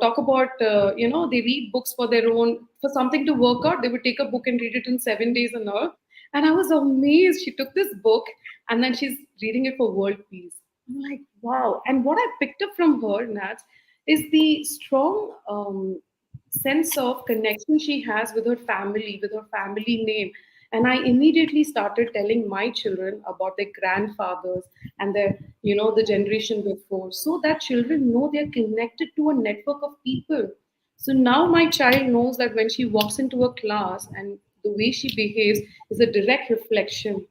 talk about, they read books for their own, for something to work out. They would take a book and read it in 7 days and all. And I was amazed. She took this book and then she's reading it for world peace. I'm like, wow. And what I picked up from her, Nat, is the strong sense of connection she has with her family name. And I immediately started telling my children about their grandfathers and their, the generation before, so that children know they're connected to a network of people. So now my child knows that when she walks into a class and the way she behaves is a direct reflection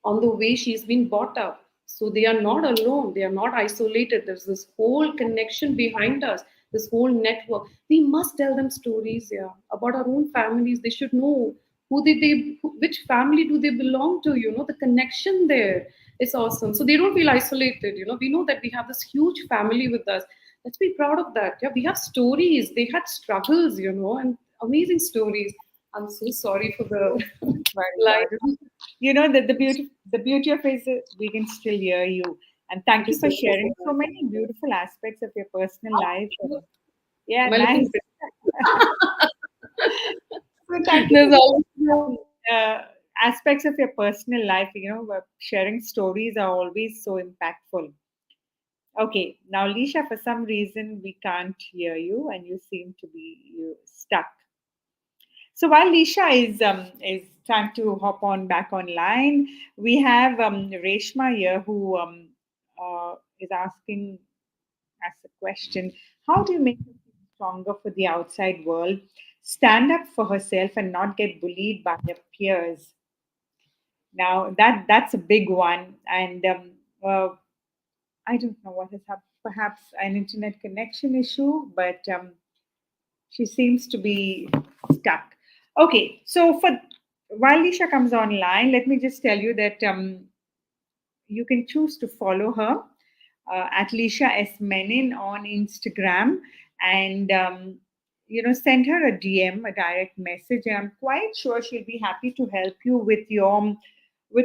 on the way she's been brought up. So they are not alone, they are not isolated. There's this whole connection behind us, this whole network. We must tell them stories, yeah, about our own families. They should know which family do they belong to, the connection there is awesome. So they don't feel isolated, we know that we have this huge family with us. Let's be proud of that. Yeah, we have stories. They had struggles, and amazing stories. I'm so sorry for the Very line. good. You know that the beauty of it is that we can still hear you. And Thank thank you you so for much. sharing so many beautiful aspects of your personal life. Yeah, Am I looking nice. pretty? So thank you for There's always sharing aspects of your personal life. Sharing stories are always so impactful. Okay, now Lisha, for some reason we can't hear you, and you seem to be stuck. So while Lisha is trying to hop on back online, we have Reshma here who is asking us a question: how do you make her feel stronger for the outside world, stand up for herself, and not get bullied by her peers? Now that's a big one, and I don't know what has happened. Perhaps an internet connection issue, but she seems to be stuck. Okay, so for while Lisha comes online, let me just tell you that you can choose to follow her at Lisha S Menon on Instagram, and send her a DM, a direct message. I'm quite sure she'll be happy to help you with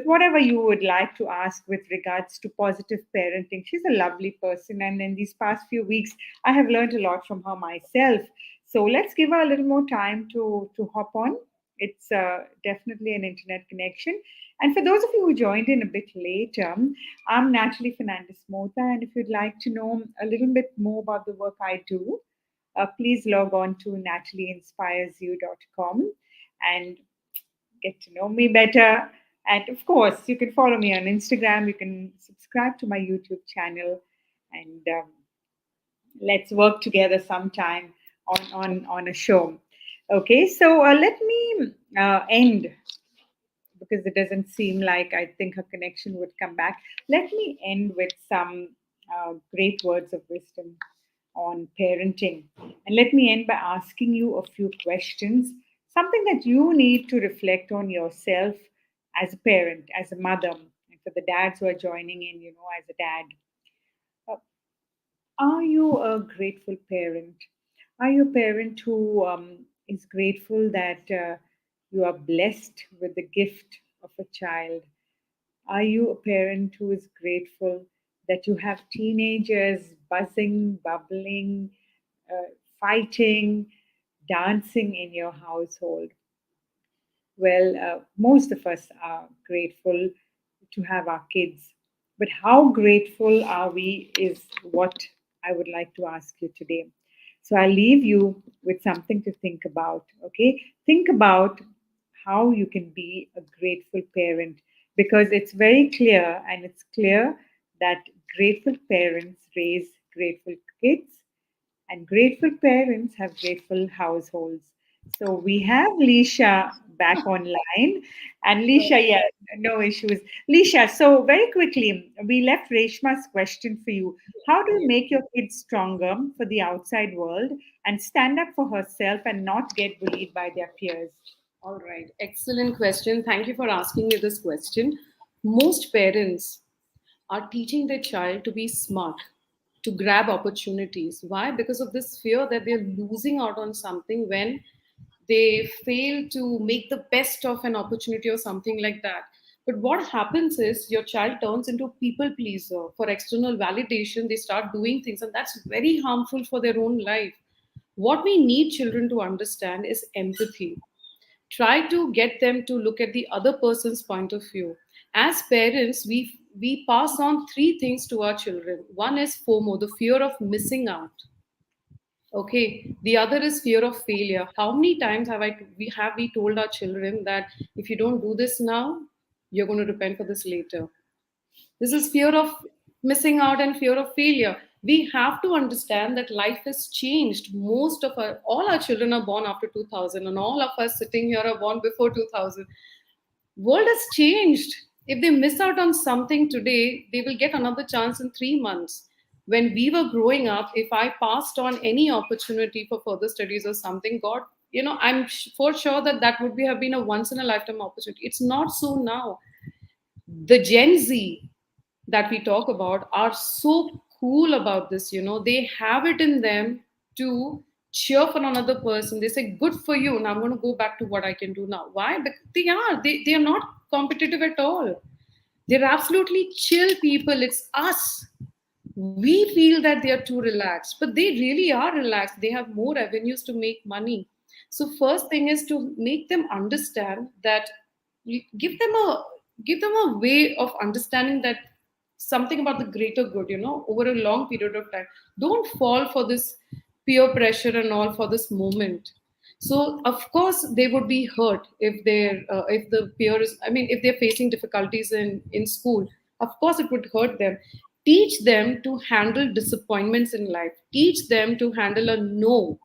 whatever you would like to ask with regards to positive parenting. She's a lovely person, and in these past few weeks, I have learned a lot from her myself. So let's give her a little more time to hop on. It's definitely an internet connection. And for those of you who joined in a bit later, I'm Natalie Fernandez Mota, and if you'd like to know a little bit more about the work I do, please log on to natalieinspiresyou.com and get to know me better. And of course, you can follow me on Instagram. You can subscribe to my YouTube channel, and let's work together sometime on a show. Okay, so let me end because it doesn't seem like I think her connection would come back. Let me end with some great words of wisdom on parenting. And let me end by asking you a few questions, something that you need to reflect on yourself as a parent, as a mother, and for the dads who are joining in, as a dad. Uh, are you a grateful parent? Are you a parent who is grateful that you are blessed with the gift of a child? Are you a parent who is grateful that you have teenagers buzzing, bubbling, fighting, dancing in your household? Well, most of us are grateful to have our kids. But how grateful are we is what I would like to ask you today. So I leave you with something to think about. Okay, think about how you can be a grateful parent, because it's very clear, and it's clear that grateful parents raise grateful kids, and grateful parents have grateful households. So we have Lisha back online. And Lisha, yeah, no issues. Lisha, so very quickly, we left Reshma's question for you. How do you Yes. make your kids stronger for the outside world and stand up for herself and not get bullied by their peers? All right, excellent question. Thank you for asking me this question. Most parents are teaching their child to be smart, to grab opportunities. Why? Because of this fear that they're losing out on something when they fail to make the best of an opportunity or something like that. But what happens is your child turns into a people pleaser for external validation. They start doing things, and that's very harmful for their own life. What we need children to understand is empathy. Try to get them to look at the other person's point of view. As parents, we pass on three things to our children. One is FOMO, the fear of missing out. Okay, the other is fear of failure. How many times have we told our children that if you don't do this now, you're going to repent for this later? This is fear of missing out and fear of failure. We have to understand that life has changed. All our children are born after 2000, and all of us sitting here are born before 2000. World has changed. If they miss out on something today, they will get another chance in 3 months. When we were growing up, if I passed on any opportunity for further studies or something, God, for sure that that would have been a once in a lifetime opportunity. It's not so now. The Gen Z that we talk about are so cool about this. They have it in them to cheer for another person. They say, good for you. Now I'm going to go back to what I can do now. Why? Because they are not competitive at all. They're absolutely chill people. It's us. We feel that they are too relaxed, but they really are relaxed. They have more avenues to make money. So first thing is to make them understand that you give them a way of understanding that something about the greater good, over a long period of time. Don't fall for this peer pressure and all for this moment. So of course they would be hurt if the peer is, I mean, if they're facing difficulties in school. Of course it would hurt them. Teach them to handle disappointments in life. Teach them to handle a no.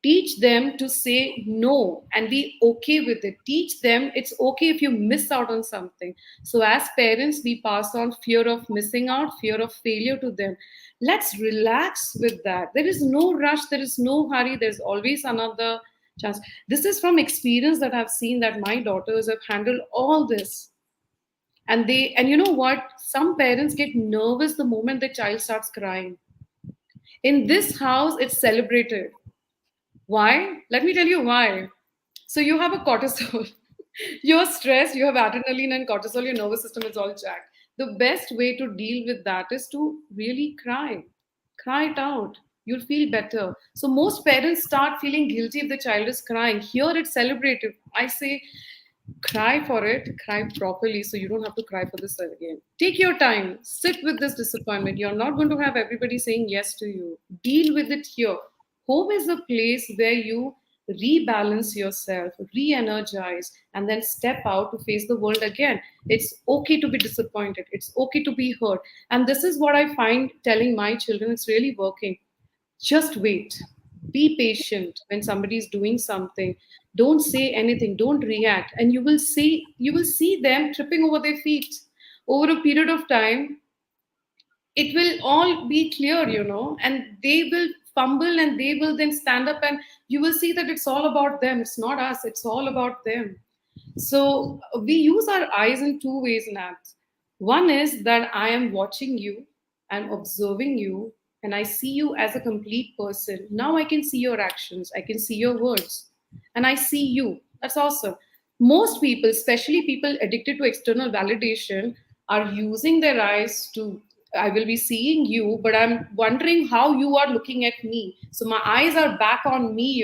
Teach them to say no and be okay with it. Teach them it's okay if you miss out on something. So as parents, we pass on fear of missing out, fear of failure to them. Let's relax with that. There is no rush, there is no hurry, there's always another chance. This is from experience that I've seen, that my daughters have handled all this. And you know what, some parents get nervous the moment the child starts crying. In this house it's celebrated. Why? Let me tell you why. So you have a cortisol. You're stressed, you have adrenaline and cortisol, your nervous system is all jacked. The best way to deal with that is to really cry. Cry it out. You'll feel better. So most parents start feeling guilty if the child is crying. Here it's celebrated. I say, cry for it, cry properly so you don't have to cry for this again. Take your time, sit with this disappointment. You're not going to have everybody saying yes to you. Deal with it here. Home is a place where you rebalance yourself, re energize, and then step out to face the world again. It's okay to be disappointed, it's okay to be hurt. And this is what I find telling my children, it's really working. Just wait. Be patient when somebody is doing something. Don't say anything. Don't react. And you will see them tripping over their feet. Over a period of time, it will all be clear, and they will fumble and they will then stand up, and you will see that it's all about them. It's not us, it's all about them. So we use our eyes in two ways, Nat. One is that I am watching you, I'm observing you, and I see you as a complete person. Now I can see your actions, I can see your words, and I see you. That's awesome. Most people, especially people addicted to external validation, are using their eyes to, I will be seeing you, but I'm wondering how you are looking at me. So my eyes are back on me,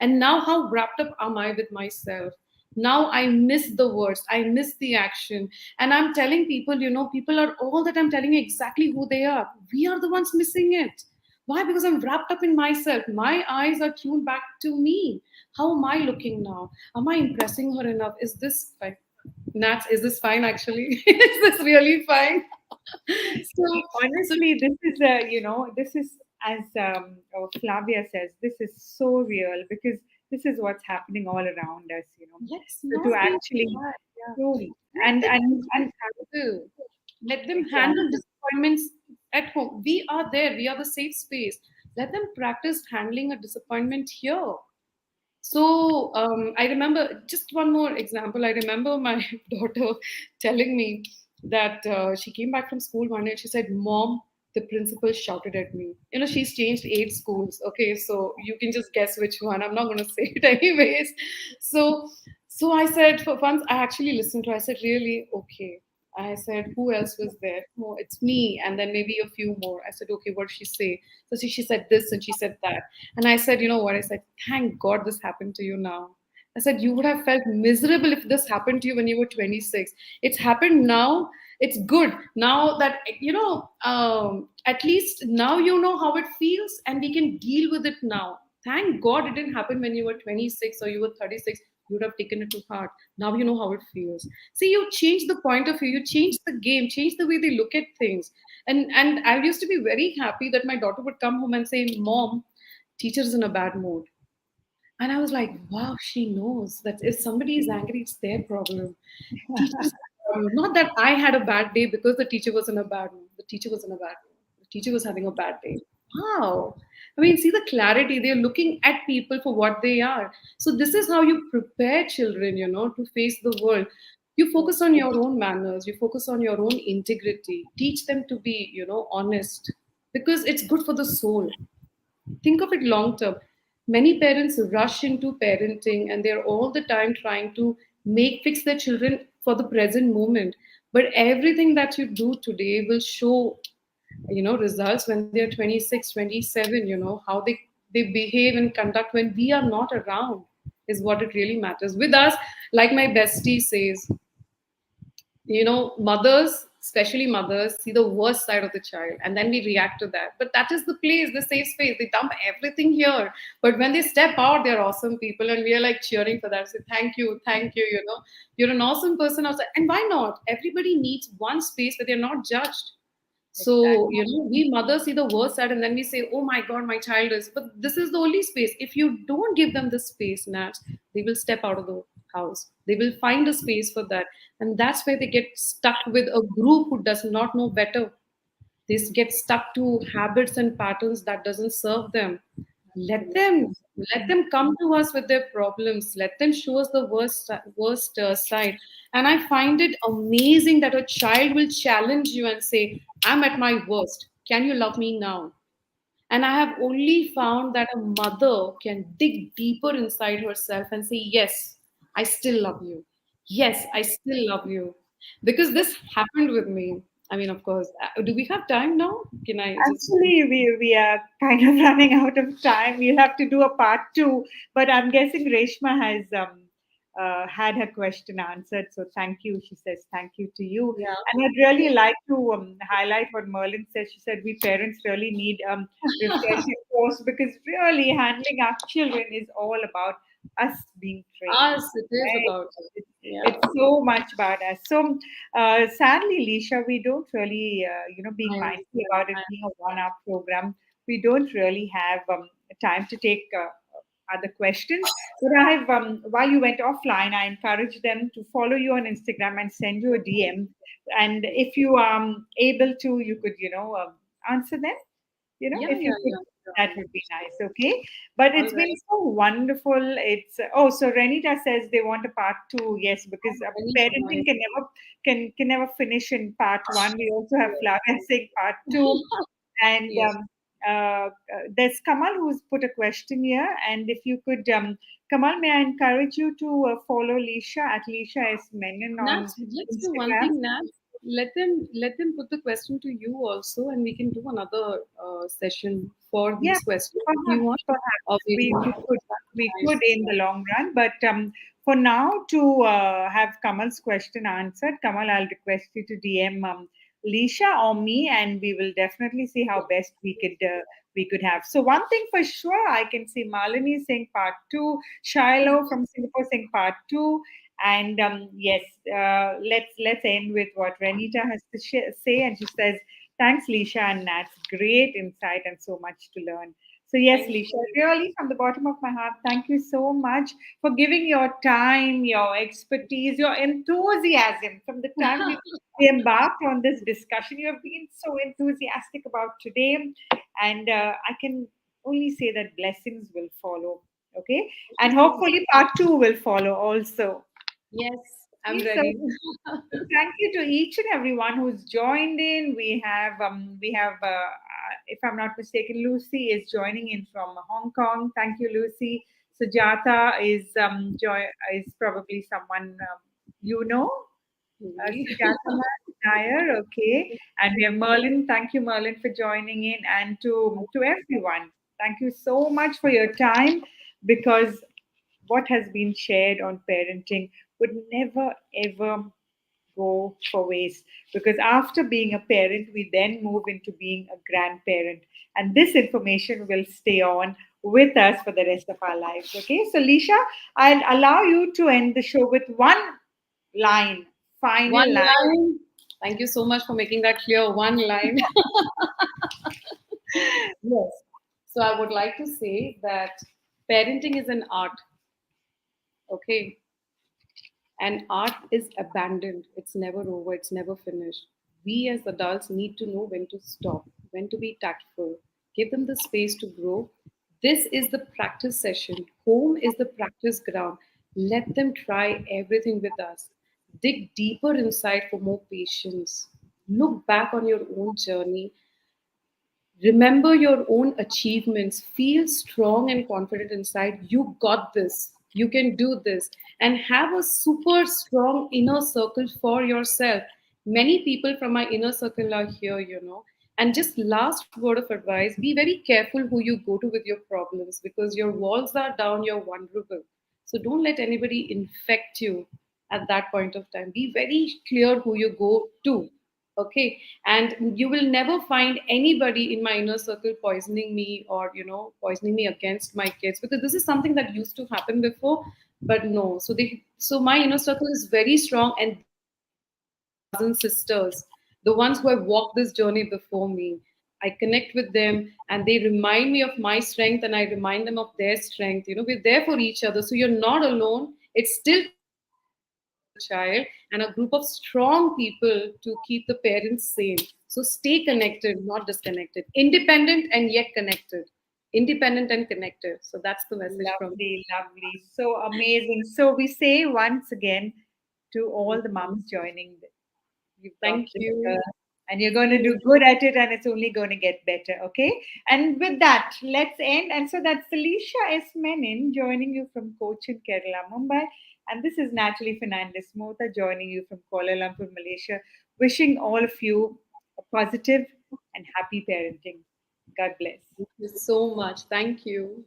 and now how wrapped up am I with myself? Now I miss the words, I miss the action. And I'm telling people, people are all that I'm telling you exactly who they are. We are the ones missing it. Why? Because I'm wrapped up in myself. My eyes are tuned back to me. How am I looking now? Am I impressing her enough? Is this fine? Nats, is this fine actually? Is this really fine? So, so Honestly, this is this is, as Flavia says, this is so real because this is what's happening all around us. let's So to not be actually, bad. Yeah. so Let the and children handle. Let them handle exactly. disappointments at home. We are there. We are the safe space. Let them practice handling a disappointment here. So I remember just one more example. I remember my daughter telling me that she came back from school one day. She said, "Mom, the principal shouted at me." You know, she's changed 8 schools. Okay, so you can just guess which one. I'm not going to say it anyways. So, so I said, for once, I actually listened to her. I said, "Really? Okay." I said, "Who else was there?" "No, it's me, and then maybe a few more." I said, "Okay, what did she say?" So she said this and she said that. And I said, "You know what?" I said, "Thank God this happened to you now." I said, "You would have felt miserable if this happened to you when you were 26. It's happened now. It's good. Now that, at least now you know how it feels and we can deal with it now. Thank God it didn't happen when you were 26 or you were 36. You would have taken it to heart. Now you know how it feels." See, you change the point of view, you change the game, change the way they look at things. And I used to be very happy that my daughter would come home and say, "Mom, teacher's in a bad mood." And I was like, wow, she knows that if somebody is angry, it's their problem. Teachers, not that I had a bad day because the teacher was in a bad mood. The teacher was in a bad mood. The teacher was having a bad day. Wow. I mean, see the clarity. They're looking at people for what they are. So this is how you prepare children, to face the world. You focus on your own manners. You focus on your own integrity. Teach them to be, honest because it's good for the soul. Think of it long term. Many parents rush into parenting and they're all the time trying to make fix their children for the present moment. But everything that you do today will show, results when they're 26, 27, how they behave and conduct when we are not around is what it really matters. With us, like my bestie says, mothers, especially mothers, see the worst side of the child and then we react to that. But that is the place, the safe space. They dump everything here. But when they step out, they're awesome people and we are like cheering for that. Say, thank you, you're an awesome person outside. And why not? Everybody needs one space where they're not judged. So, Exactly. we mothers see the worst side and then we say, oh my God, my child is. But this is the only space. If you don't give them the space, Nat, they will step out of the house. They will find a space for that. And that's where they get stuck with a group who does not know better. They get stuck to habits and patterns that doesn't serve them. Let them Absolutely. let them come to us with their problems. Let them show us the worst side. And I find it amazing that a child will challenge you and say, "I'm at my worst. Can you love me now?" And I have only found that a mother can dig deeper inside herself and say, "Yes, I still love you. Yes, I still love you." Because this happened with me. I mean, of course. Do we have time now? Can I just. Actually, we are kind of running out of time. We'll have to do a part two, but I'm guessing Reshma has had her question answered. So thank you. She says thank you to you. Yeah. And I'd really like to highlight what Merlin said. She said we parents really need refreshing course because really handling our children is all about us being trained. Us, it is Right? about us. It's, Yeah, it's so much about us. So sadly, Lisha, we don't really, being I mindful understand. about it being a one-hour program, we don't really have time to take other questions. But while you went offline, I encouraged them to follow you on Instagram and send you a DM. And if you are able to, you could, answer them. Yeah, If yeah, you could, yeah. that Sure. would be nice. Okay. But All it's right. been so wonderful. Oh, so Renita says they want a part two. Yes, because Any parenting time. can never finish in part one. We also have Yes. Flavia saying part two. And Yes. there's Kamal who's put a question here. And if you could, Kamal, may I encourage you to follow Lisha at Lisha S Menon on Nats, let's do one Instagram? thing, Nats. Let them put the question to you also, and we can do another session for Yeah, these questions if you perhaps, want. perhaps Or maybe we could nice. in the long run. But for now, to have Kamal's question answered, Kamal, I'll request you to DM Lisha or me, and we will definitely see how best we could have. So one thing for sure, I can see Malini saying part two, Shiloh from Singapore saying part two, and yes, let's end with what Renita has to say, and she says, "Thanks, Lisha and Nat. Great insight and so much to learn." So yes, Thank Lisha, you. really from the bottom of my heart, thank you so much for giving your time, your expertise, your enthusiasm from the time we embarked on this discussion. You have been so enthusiastic about today, and I can only say that blessings will follow. Okay, Thank you and so much. hopefully part two will follow also. Yes, I'm Okay, so ready. thank you to each and everyone who's joined in. We have if I'm not mistaken, Lucy is joining in from Hong Kong. Thank you, Lucy. Sujata is probably someone you know. Maybe. Sujata Nair, okay. And we have Merlin. Thank you, Merlin, for joining in, and to everyone. Thank you so much for your time, because what has been shared on parenting would never ever go for waste, because after being a parent we then move into being a grandparent, and this information will stay on with us for the rest of our lives. Okay, so Lisha, I'll allow you to end the show with one line, One final line. line. Thank you so much for making that clear. One line. Yes. So I would like to say that parenting is an art, okay? And art is abandoned. It's never over, it's never finished. We as adults need to know when to stop, when to be tactful, give them the space to grow. This is the practice session. Home is the practice ground. Let them try everything with us. Dig deeper inside for more patience. Look back on your own journey. Remember your own achievements. Feel strong and confident inside. You got this. You can do this. And have a super strong inner circle for yourself. Many people from my inner circle are here. And just last word of advice, be very careful who you go to with your problems, because your walls are down, you're vulnerable. So don't let anybody infect you at that point of time. Be very clear who you go to. Okay, and you will never find anybody in my inner circle poisoning me, or poisoning me against my kids, because this is something that used to happen before. But no, so my inner circle is very strong, and they are my brothers and sisters, the ones who have walked this journey before me. I connect with them, and they remind me of my strength, and I remind them of their strength. We're there for each other, so you're not alone. It's still parenting with you as a child, and a group of strong people to keep the parents sane. So stay connected, not disconnected. Independent and yet connected. Independent and connected. So that's the message from Lovely, lovely, so amazing. So we say once again to all the me. moms joining, you've got Thank this, you. and you're going to do good at it, and it's only going to get better. Okay, and with that, let's end. And so that's Lisha S Menon joining you from Cochin, Kerala, Mumbai, and this is Natalie Fernandez Mota joining you from Kuala Lumpur, Malaysia, wishing all of you a positive and happy parenting. God bless. Thank you so much. Thank you.